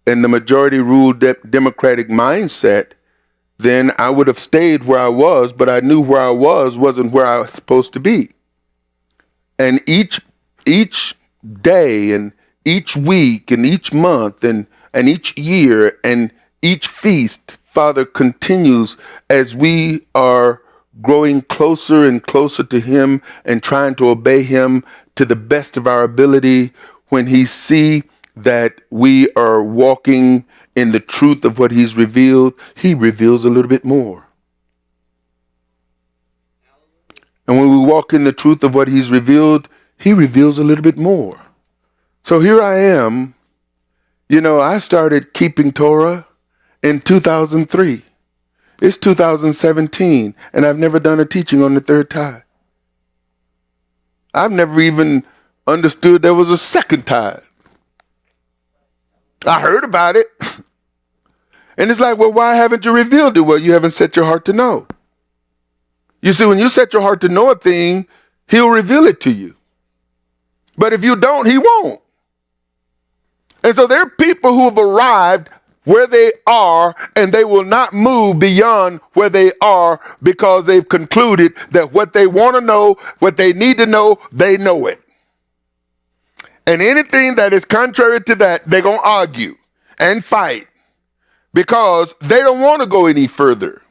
and the majority rule democratic mindset, then I would have stayed where I was, but I knew where I wasn't where I was supposed to be. And each day and each week and each month and each year and each feast, Father continues as we are growing closer and closer to Him and trying to obey Him to the best of our ability. When He see that we are walking in the truth of what He's revealed, He reveals a little bit more. And when we walk in the truth of what He's revealed, He reveals a little bit more. So here I am. I started keeping Torah in 2003. It's 2017, and I've never done a teaching on the third tithe. I've never even understood there was a second tithe. I heard about it. And it's like, well, why haven't you revealed it? Well, you haven't set your heart to know. You see, when you set your heart to know a thing, He'll reveal it to you. But if you don't, He won't. And so there are people who have arrived where they are, and they will not move beyond where they are because they've concluded that what they want to know, what they need to know, they know it. And anything that is contrary to that, they're going to argue and fight because they don't want to go any further.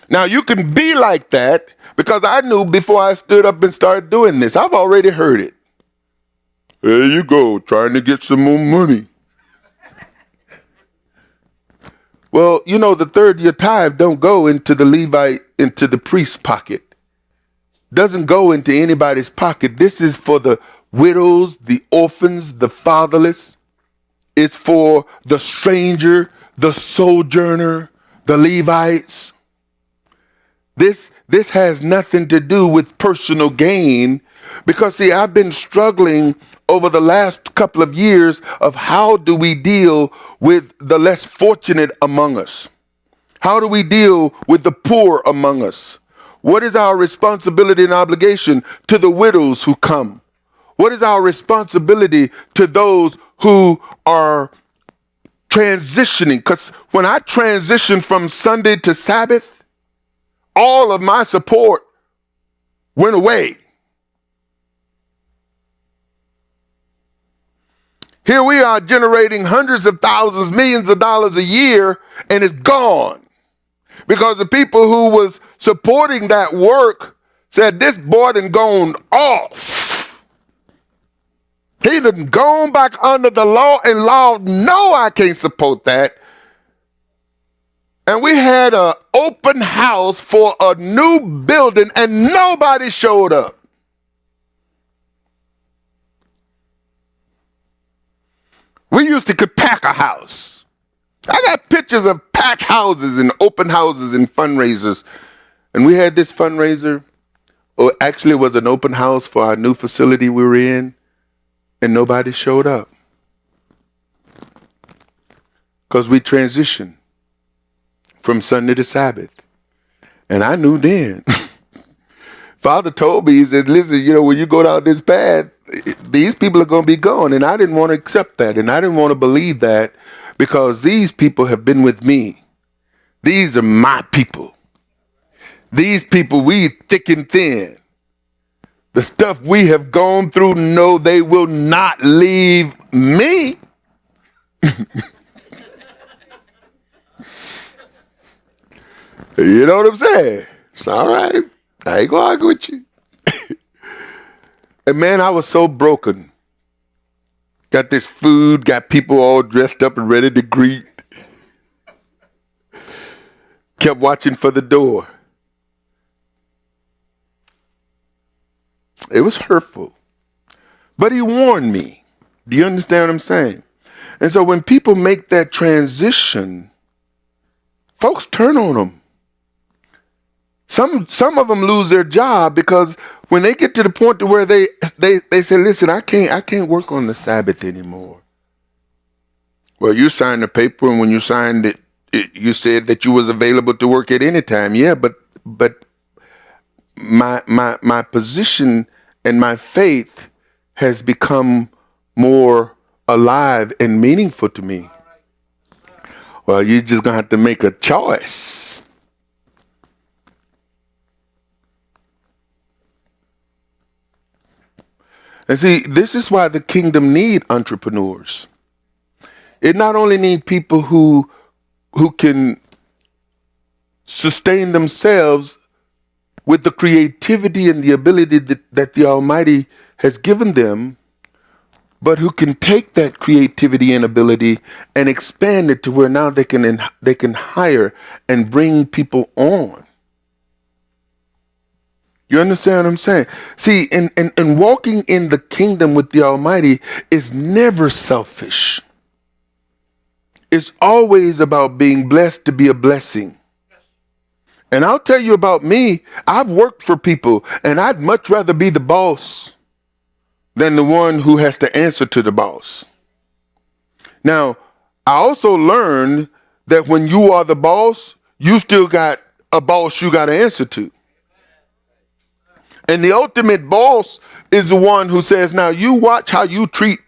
Now, you can be like that because I knew before I stood up and started doing this. I've already heard it. There you go, trying to get some more money. Well, the third year tithe don't go into the Levite, into the priest's pocket. Doesn't go into anybody's pocket. This is for the widows, the orphans, the fatherless. It's for the stranger, the sojourner, the Levites. This has nothing to do with personal gain because, see, I've been struggling over the last couple of years of how do we deal with the less fortunate among us? How do we deal with the poor among us? What is our responsibility and obligation to the widows who come? What is our responsibility to those who are transitioning? Because when I transitioned from Sunday to Sabbath, all of my support went away. Here we are generating hundreds of thousands, millions of dollars a year, and it's gone. Because the people who was supporting that work said, this boy done gone off. He done gone back under the law, and law, no, I can't support that. And we had an open house for a new building, and nobody showed up. We used to could pack a house. I got pictures of packed houses and open houses and fundraisers. And we had this fundraiser. Or actually, it was an open house for our new facility we were in. And nobody showed up. Because we transitioned from Sunday to Sabbath. And I knew then. Father told me, he said, listen, when you go down this path, these people are going to be gone. And I didn't want to accept that. And I didn't want to believe that because these people have been with me. These are my people. These people, we thick and thin. The stuff we have gone through, no, they will not leave me. You know what I'm saying? It's all right. I ain't gonna argue with you. And man, I was so broken. Got this food, got people all dressed up and ready to greet. Kept watching for the door. It was hurtful. But he warned me. Do you understand what I'm saying? And so when people make that transition, folks turn on them. Some of them lose their job because when they get to the point to where they say, listen, I can't work on the Sabbath anymore. Well, you signed the paper, and when you signed it, you said that you was available to work at any time. Yeah, but my position and my faith has become more alive and meaningful to me. Well, you're just gonna have to make a choice. And see, this is why the kingdom need entrepreneurs. It not only need people who can sustain themselves with the creativity and the ability that the Almighty has given them, but who can take that creativity and ability and expand it to where now they can hire and bring people on. You understand what I'm saying? See, and walking in the kingdom with the Almighty is never selfish. It's always about being blessed to be a blessing. And I'll tell you about me. I've worked for people, and I'd much rather be the boss than the one who has to answer to the boss. Now, I also learned that when you are the boss, you still got a boss you got to answer to. And the ultimate boss is the one who says, now you watch how you treat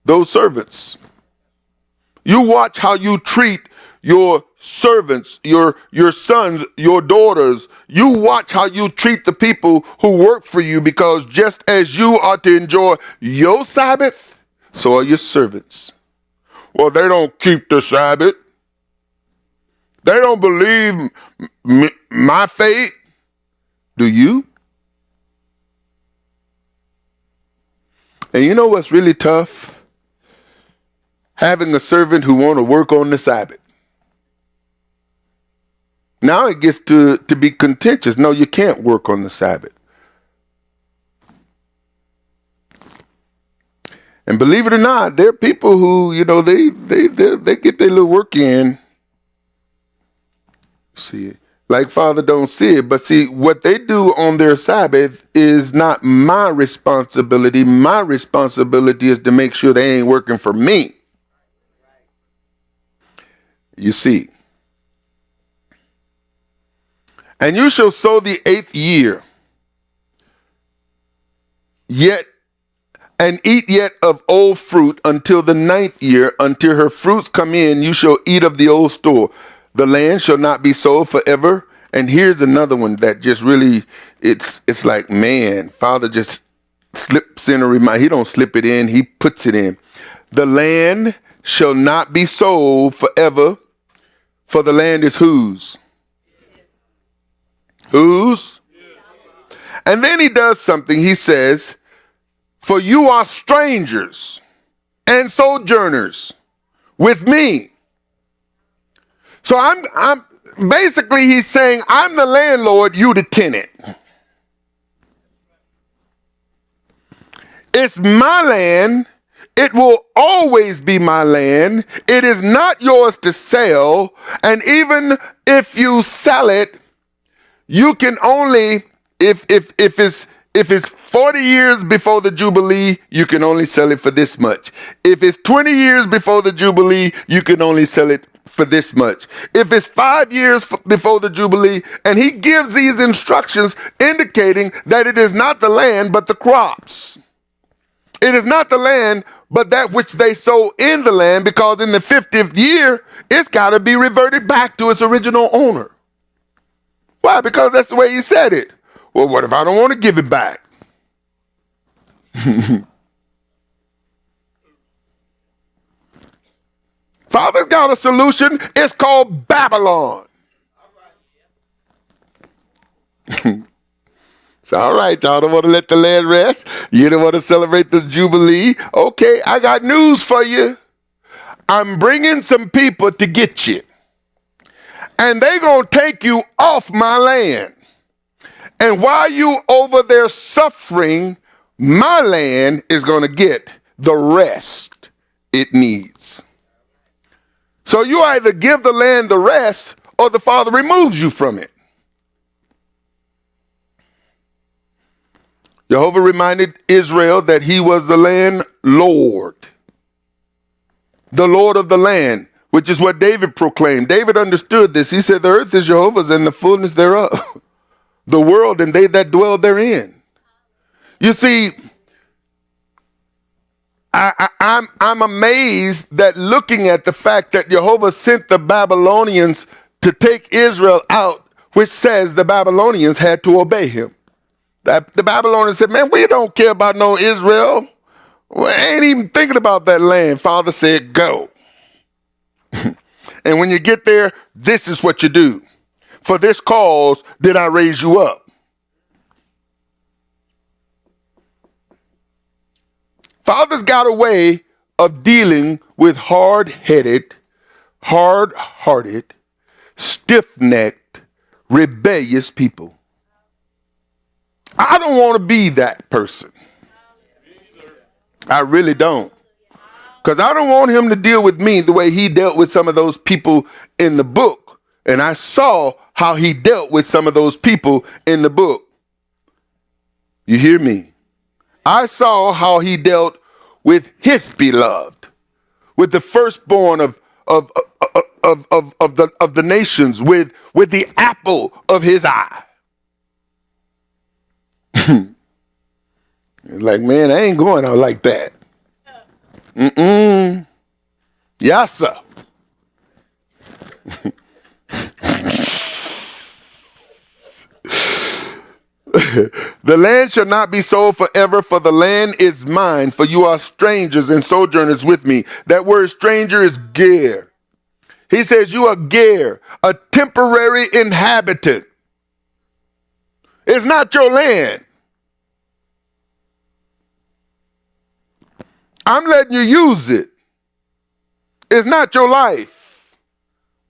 those servants. You watch how you treat your servants, your sons, your daughters. You watch how you treat the people who work for you, because just as you are to enjoy your Sabbath, so are your servants. Well, they don't keep the Sabbath. They don't believe my faith. Do you? And you know what's really tough? Having a servant who want to work on the Sabbath. Now it gets to be contentious. No, you can't work on the Sabbath. And believe it or not, there are people who, you know, they get their little work in. See, like Father don't see it, but see, what they do on their Sabbath is not my responsibility. My responsibility is to make sure they ain't working for me. You see. And you shall sow the 8th year, and eat yet of old fruit until the 9th year, until her fruits come in, you shall eat of the old store. The land shall not be sold forever. And here's another one that just really, it's like, man, Father just slips in a reminder. He don't slip it in, he puts it in. The land shall not be sold forever, for the land is whose? Whose? And then he does something. He says, for you are strangers and sojourners with me. So I'm basically, he's saying, I'm the landlord, you the tenant. It's my land. It will always be my land. It is not yours to sell. And even if you sell it, you can only, if it's 40 years before the Jubilee, you can only sell it for this much. If it's 20 years before the Jubilee, you can only sell it for this much. If it's 5 years before the Jubilee, and he gives these instructions indicating that it is not the land, but the crops. It is not the land, but that which they sow in the land, because in the 50th year, it's got to be reverted back to its original owner. Why? Because that's the way he said it. Well, what if I don't want to give it back? Father's got a solution. It's called Babylon. So, all right, y'all don't want to let the land rest. You don't want to celebrate the Jubilee. Okay, I got news for you. I'm bringing some people to get you. And they're going to take you off my land. And while you over there suffering, my land is going to get the rest it needs. So you either give the land the rest or the Father removes you from it. YeHoVaH reminded Israel that he was the landlord, the Lord of the land, which is what David proclaimed. David understood this. He said, the earth is YeHoVaH's and the fullness thereof, the world and they that dwell therein. You see, I'm amazed that looking at the fact that YeHoVaH sent the Babylonians to take Israel out, which says the Babylonians had to obey him. The Babylonians said, man, we don't care about no Israel. We ain't even thinking about that land. Father said, go. And when you get there, this is what you do. For this cause did I raise you up. Father's got a way of dealing with hard-headed, hard-hearted, stiff-necked, rebellious people. I don't want to be that person. I really don't. Because I don't want him to deal with me the way he dealt with some of those people in the book. And I saw how he dealt with some of those people in the book. You hear me? I saw how he dealt with his beloved, with the firstborn of the nations, with the apple of his eye. It's like, man, I ain't going out like that. Yes, sir. The land shall not be sold forever, for the land is mine, for you are strangers and sojourners with me. That word stranger is ger. He says you are ger, a temporary inhabitant. It's not your land. I'm letting you use it. It's not your life.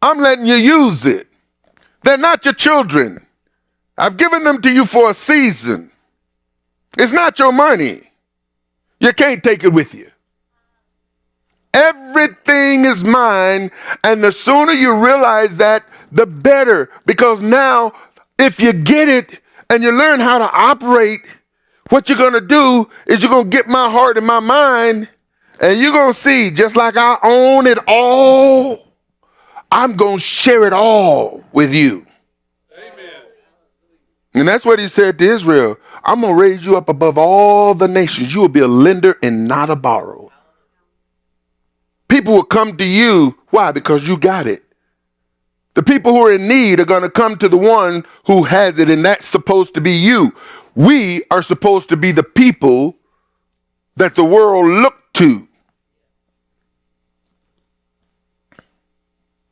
I'm letting you use it. They're not your children. I've given them to you for a season. It's not your money. You can't take it with you. Everything is mine, and the sooner you realize that, the better. Because now, if you get it and you learn how to operate, what you're going to do is you're going to get my heart and my mind, and you're going to see, just like I own it all, I'm going to share it all with you. Amen. And that's what he said to Israel. I'm going to raise you up above all the nations. You will be a lender and not a borrower. People will come to you. Why? Because you got it. The people who are in need are going to come to the one who has it, and that's supposed to be you. We are supposed to be the people that the world looked to.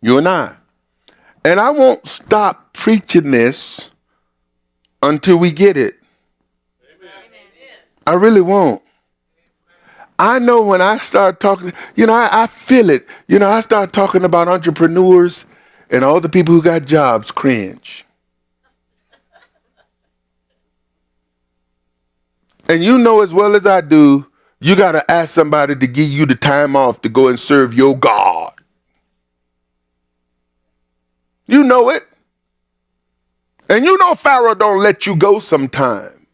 You and I. And I won't stop preaching this until we get it. Amen. I really won't. I know when I start talking, I feel it. I start talking about entrepreneurs and all the people who got jobs cringe. And you know as well as I do, you got to ask somebody to give you the time off to go and serve your God. You know it. And you know Pharaoh don't let you go sometime.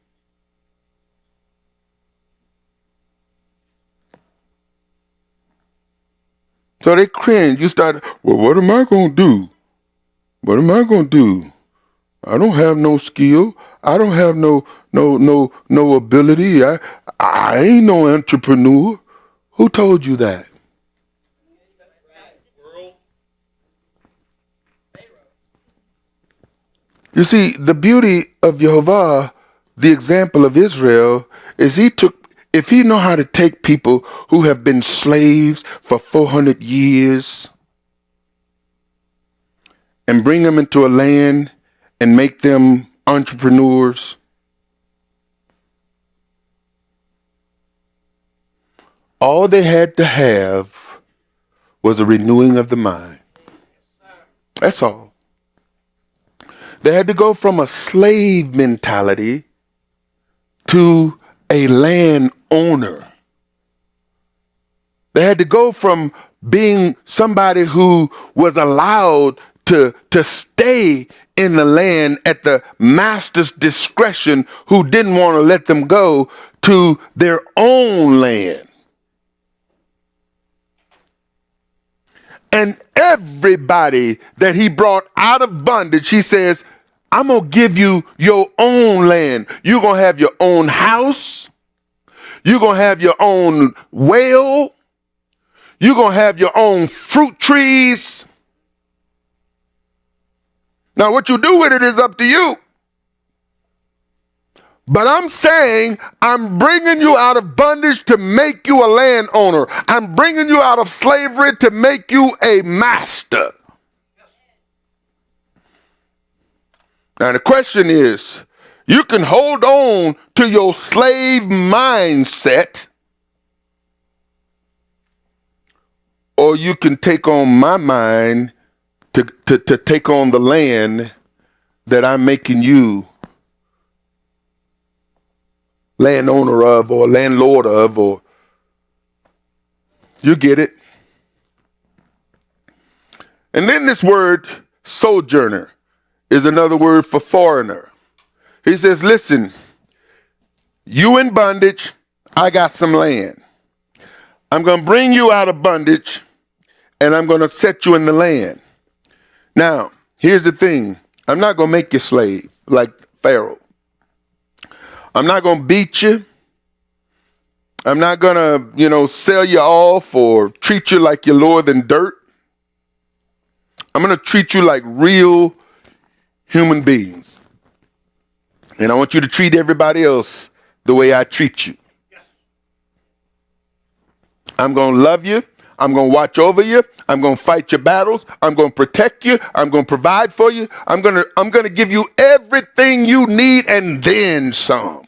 So they cringe. You start, well, what am I going to do? What am I going to do? I don't have no skill. I don't have no ability. I ain't no entrepreneur. Who told you that? You see, the beauty of YeHoVaH, the example of Israel, is if he know how to take people who have been slaves for 400 years and bring them into a land and make them entrepreneurs, all they had to have was a renewing of the mind. That's all. They had to go from a slave mentality to a landowner. They had to go from being somebody who was allowed to stay in the land at the master's discretion, who didn't want to let them go, to their own land. And everybody that he brought out of bondage, he says, I'm going to give you your own land. You're going to have your own house. You're going to have your own well. You're going to have your own fruit trees. Now, what you do with it is up to you. But I'm saying I'm bringing you out of bondage to make you a landowner. I'm bringing you out of slavery to make you a master. Now, the question is, you can hold on to your slave mindset, or you can take on my mind to take on the land that I'm making you landowner of, or landlord of, or you get it. And then this word sojourner is another word for foreigner. He says, listen, you in bondage, I got some land. I'm going to bring you out of bondage, and I'm going to set you in the land. Now, here's the thing. I'm not going to make you slave like Pharaoh. I'm not going to beat you. I'm not going to, sell you off or treat you like you're lower than dirt. I'm going to treat you like real human beings. And I want you to treat everybody else the way I treat you. I'm going to love you. I'm going to watch over you. I'm going to fight your battles. I'm going to protect you. I'm going to provide for you. I'm going to give you everything you need and then some.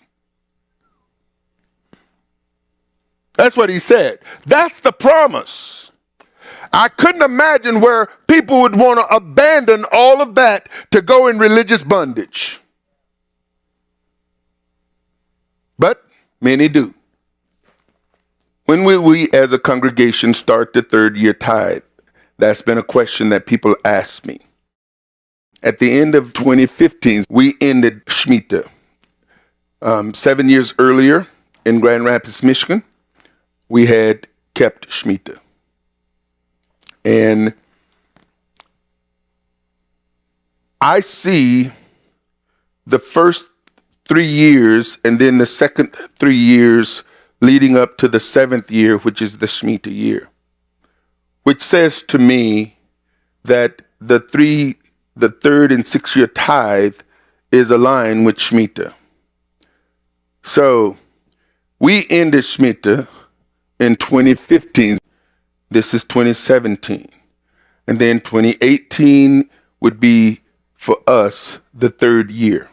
That's what he said. That's the promise. I couldn't imagine where people would want to abandon all of that to go in religious bondage. But many do. When will we as a congregation start the third year tithe? That's been a question that people ask me. At the end of 2015, we ended Shemitah. 7 years earlier in Grand Rapids, Michigan, we had kept Shemitah. And I see the first 3 years and then the second 3 years leading up to the 7th year, which is the Shemitah year, which says to me that the 3rd and 6th year tithe is aligned with Shemitah. So we ended Shemitah in 2015. This is 2017. And then 2018 would be for us the 3rd year,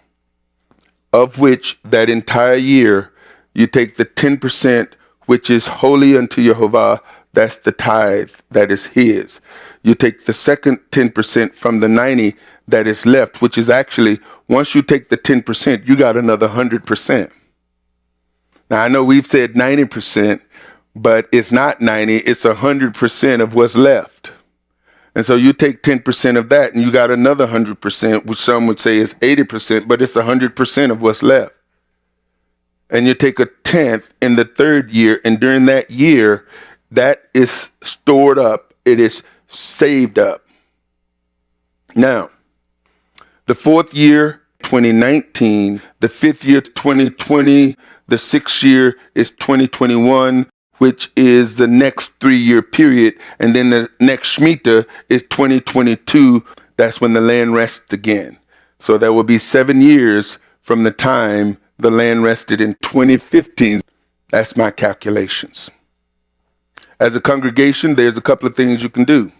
of which that entire year you take the 10%, which is holy unto YeHoVaH. That's the tithe that is his. You take the second 10% from the 90 that is left, which is actually, once you take the 10%, you got another 100%. Now, I know we've said 90%, but it's not 90, it's 100% of what's left. And so you take 10% of that and you got another 100%, which some would say is 80%, but it's 100% of what's left. And you take a 10th in the 3rd year, and during that year, that is stored up, it is saved up. Now, the 4th year, 2019, the 5th year, 2020, the 6th year is 2021, which is the next 3-year period. And then the next Shemitah is 2022. That's when the land rests again. So that will be 7 years from the time the land rested in 2015. That's my calculations. As a congregation, there's a couple of things you can do.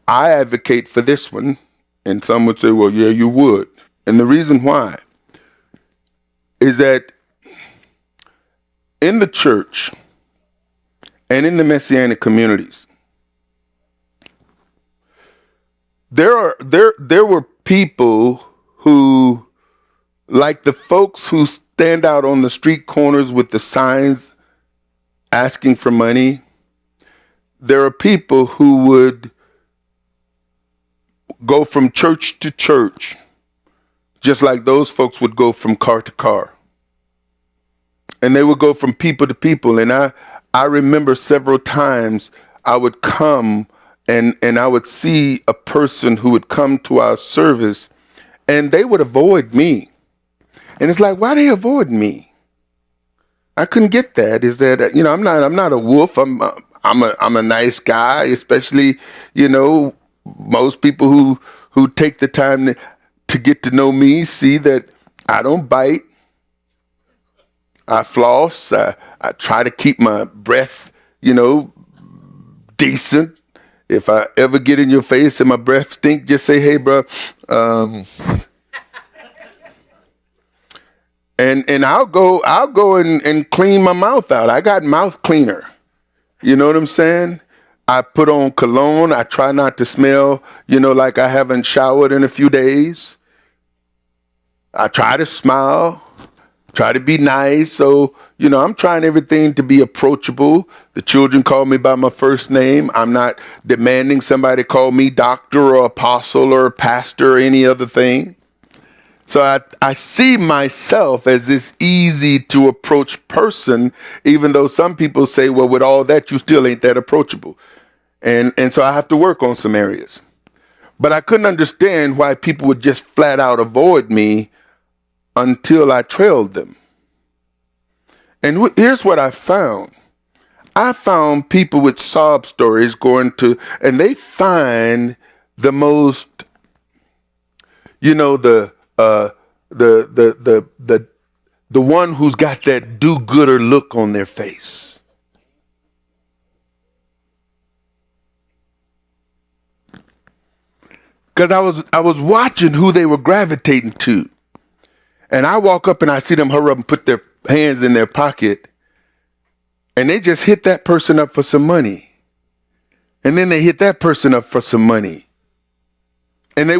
I advocate for this one, and some would say, well, yeah, you would. And the reason why is that in the church and in the Messianic communities, there were people who, like the folks who stand out on the street corners with the signs asking for money, there are people who would go from church to church, just like those folks would go from car to car. And they would go from people to people. And I remember several times I would come and I would see a person who would come to our service and they would avoid me. And it's like, why they avoid me? I couldn't get that. Is that, I'm not a wolf. I'm a nice guy, especially, most people who take the time to get to know me see that I don't bite. I floss. I try to keep my breath, decent. If I ever get in your face and my breath stink, just say, hey, bro. And I'll go and clean my mouth out. I got mouth cleaner. You know what I'm saying? I put on cologne. I try not to smell, like I haven't showered in a few days. I try to smile, try to be nice. So, I'm trying everything to be approachable. The children call me by my first name. I'm not demanding somebody call me doctor or apostle or pastor or any other thing. So I see myself as this easy to approach person, even though some people say, well, with all that, you still ain't that approachable. And so I have to work on some areas. But I couldn't understand why people would just flat out avoid me until I trailed them. And here's what I found. I found people with sob stories and they find the most, the one who's got that do-gooder look on their face. Because I was watching who they were gravitating to. And I walk up and I see them hurry up and put their hands in their pocket. And they just hit that person up for some money. And then they hit that person up for some money. And they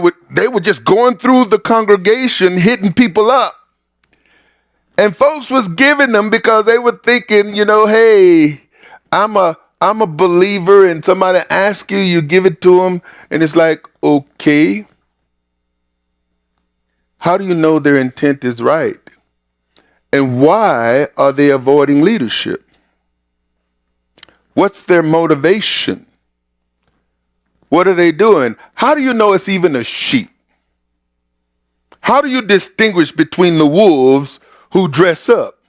were just going through the congregation, hitting people up. And folks was giving them because they were thinking, hey, I'm a believer, and somebody asks you, you give it to them. And it's like, okay. How do you know their intent is right? And why are they avoiding leadership? What's their motivation? What are they doing? How do you know it's even a sheep? How do you distinguish between the wolves who dress up?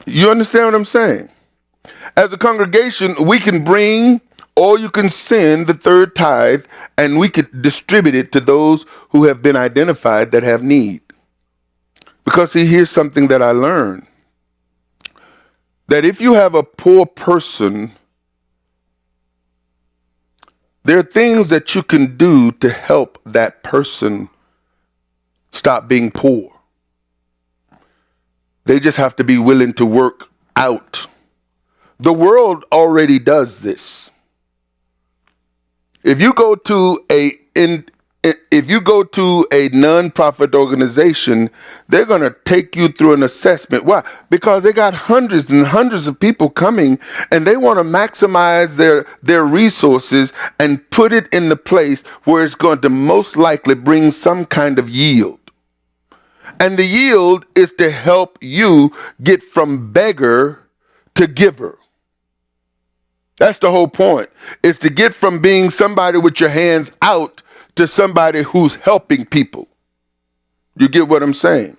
You understand what I'm saying? As a congregation, we can bring or you can send the third tithe and we could distribute it to those who have been identified that have need. Because see, here's something that I learned. That if you have a poor person, there are things that you can do to help that person stop being poor. They just have to be willing to work out. The world already does this. If you go to a nonprofit organization, they're going to take you through an assessment. Why? Because they got hundreds and hundreds of people coming, and they want to maximize their resources and put it in the place where it's going to most likely bring some kind of yield. And the yield is to help you get from beggar to giver. That's the whole point. It's to get from being somebody with your hands out to somebody who's helping people. You get what I'm saying?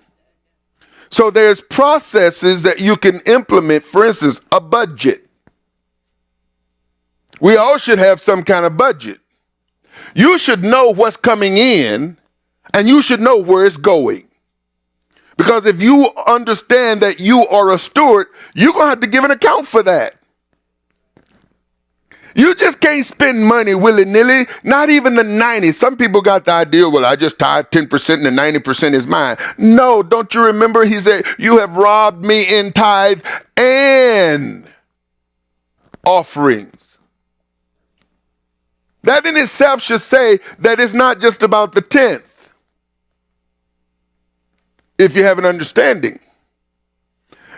So there's processes that you can implement. For instance, a budget. We all should have some kind of budget. You should know what's coming in and you should know where it's going. Because if you understand that you are a steward, you're going to have to give an account for that. You just can't spend money willy-nilly, not even the 90. Some people got the idea, well, I just tithe 10% and the 90% is mine. No, don't you remember? He said, you have robbed me in tithe and offerings. That in itself should say that it's not just about the 10th, if you have an understanding.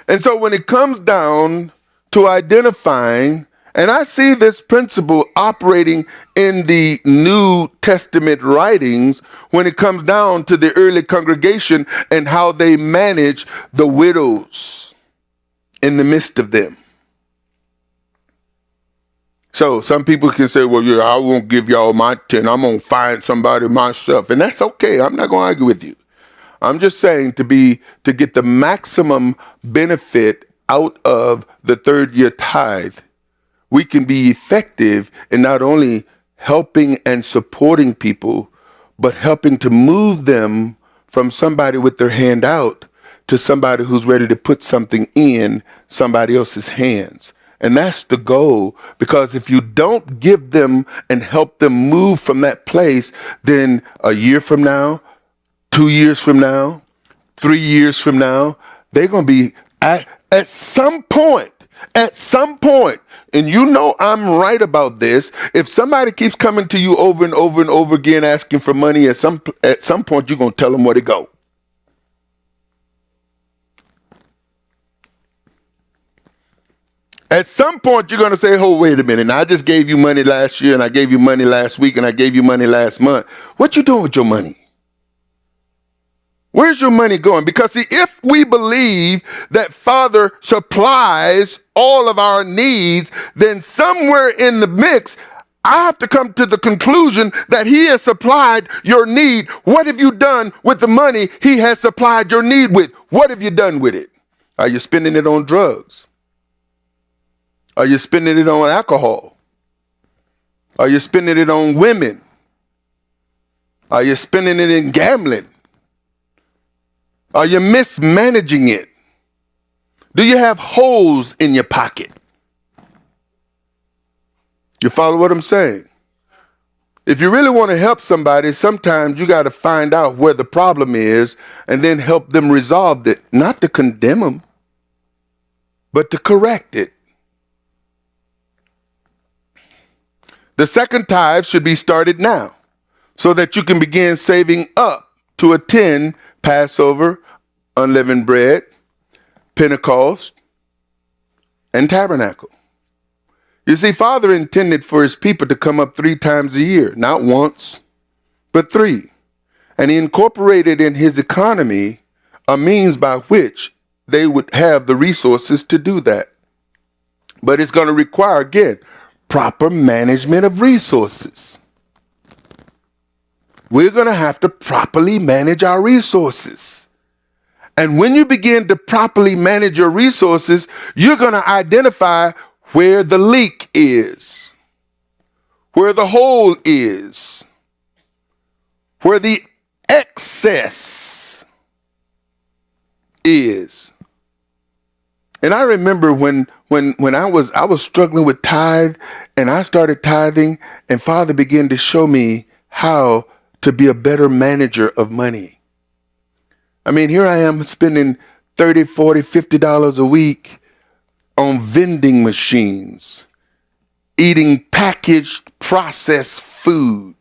And so when it comes down to identifying, and I see this principle operating in the New Testament writings when it comes down to the early congregation and how they manage the widows in the midst of them. So some people can say, well, yeah, I won't give y'all my 10. I'm going to find somebody myself. And that's okay. I'm not going to argue with you. I'm just saying to get the maximum benefit out of the third year tithe, we can be effective in not only helping and supporting people, but helping to move them from somebody with their hand out to somebody who's ready to put something in somebody else's hands. And that's the goal, because if you don't give them and help them move from that place, then a year from now, 2 years from now, 3 years from now, they're going to be at some point, and you know I'm right about this, if somebody keeps coming to you over and over and over again asking for money, at some point you're going to tell them where to go. At some point you're going to say, oh, wait a minute, I just gave you money last year and I gave you money last week and I gave you money last month. What you doing with your money? Where's your money going? Because see, if we believe that Father supplies all of our needs, then somewhere in the mix, I have to come to the conclusion that he has supplied your need. What have you done with the money he has supplied your need with? What have you done with it? Are you spending it on drugs? Are you spending it on alcohol? Are you spending it on women? Are you spending it in gambling? Are you mismanaging it? Do you have holes in your pocket? You follow what I'm saying? If you really want to help somebody, sometimes you got to find out where the problem is and then help them resolve it, not to condemn them, but to correct it. The second tithe should be started now so that you can begin saving up to attend Passover, unleavened bread, Pentecost, and Tabernacle. You see, Father intended for his people to come up 3 times a year, not once, but 3. And he incorporated in his economy a means by which they would have the resources to do that. But it's going to require, again, proper management of resources. We're going to have to properly manage our resources. And when you begin to properly manage your resources, you're going to identify where the leak is, where the hole is, where the excess is. And I remember when I was struggling with tithe and I started tithing, and Father began to show me how to be a better manager of money. I mean, here I am spending $30, $40, $50 a week on vending machines, eating packaged, processed food.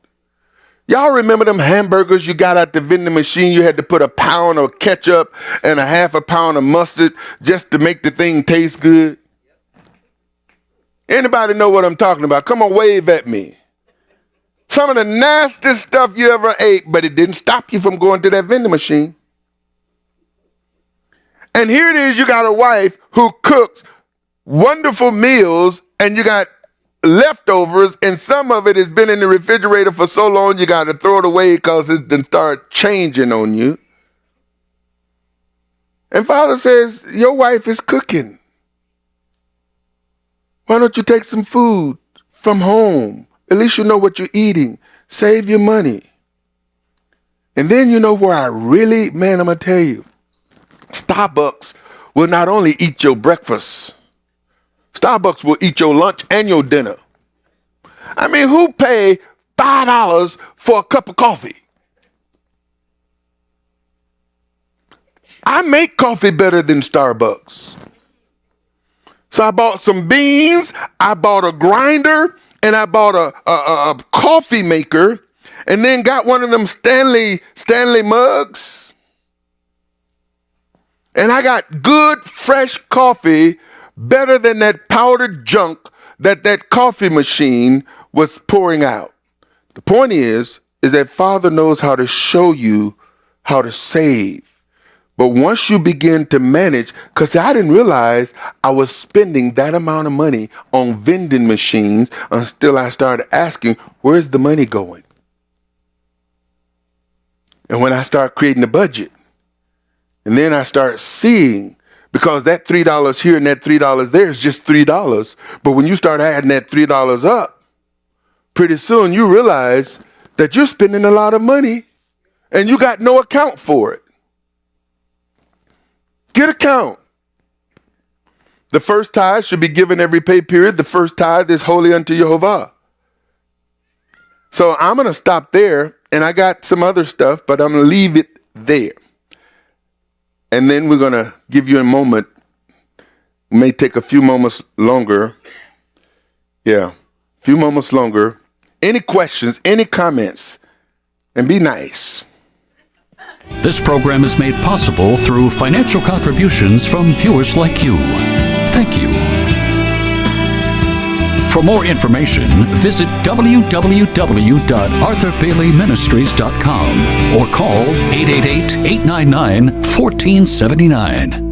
Y'all remember them hamburgers you got out the vending machine? You had to put a pound of ketchup and a half a pound of mustard just to make the thing taste good? Anybody know what I'm talking about? Come on, wave at me. Some of the nastiest stuff you ever ate, but it didn't stop you from going to that vending machine. And here it is, you got a wife who cooks wonderful meals and you got leftovers, and some of it has been in the refrigerator for so long you got to throw it away because it done start changing on you. And Father says, your wife is cooking. Why don't you take some food from home? At least you know what you're eating. Save your money. And then you know where I really, man, I'm going to tell you, Starbucks will not only eat your breakfast, Starbucks will eat your lunch and your dinner. I mean, who pay $5 for a cup of coffee? I make coffee better than Starbucks. So I bought some beans, I bought a grinder, and I bought a coffee maker, and then got one of them Stanley mugs. And I got good, fresh coffee, better than that powdered junk that coffee machine was pouring out. The point is that Father knows how to show you how to save. But once you begin to manage, because I didn't realize I was spending that amount of money on vending machines until I started asking, where's the money going? And when I start creating a budget, and then I start seeing, because that $3 here and that $3 there is just $3. But when you start adding that $3 up, pretty soon you realize that you're spending a lot of money and you got no account for it. Get account. The first tithe should be given every pay period. The first tithe is holy unto YeHoVaH. So I'm going to stop there, and I got some other stuff, but I'm going to leave it there. And then we're going to give you a moment. It may take a few moments longer. Yeah, a few moments longer. Any questions, any comments, and be nice. This program is made possible through financial contributions from viewers like you. Thank you. For more information, visit www.arthurbaileyministries.com or call 888-899-1479.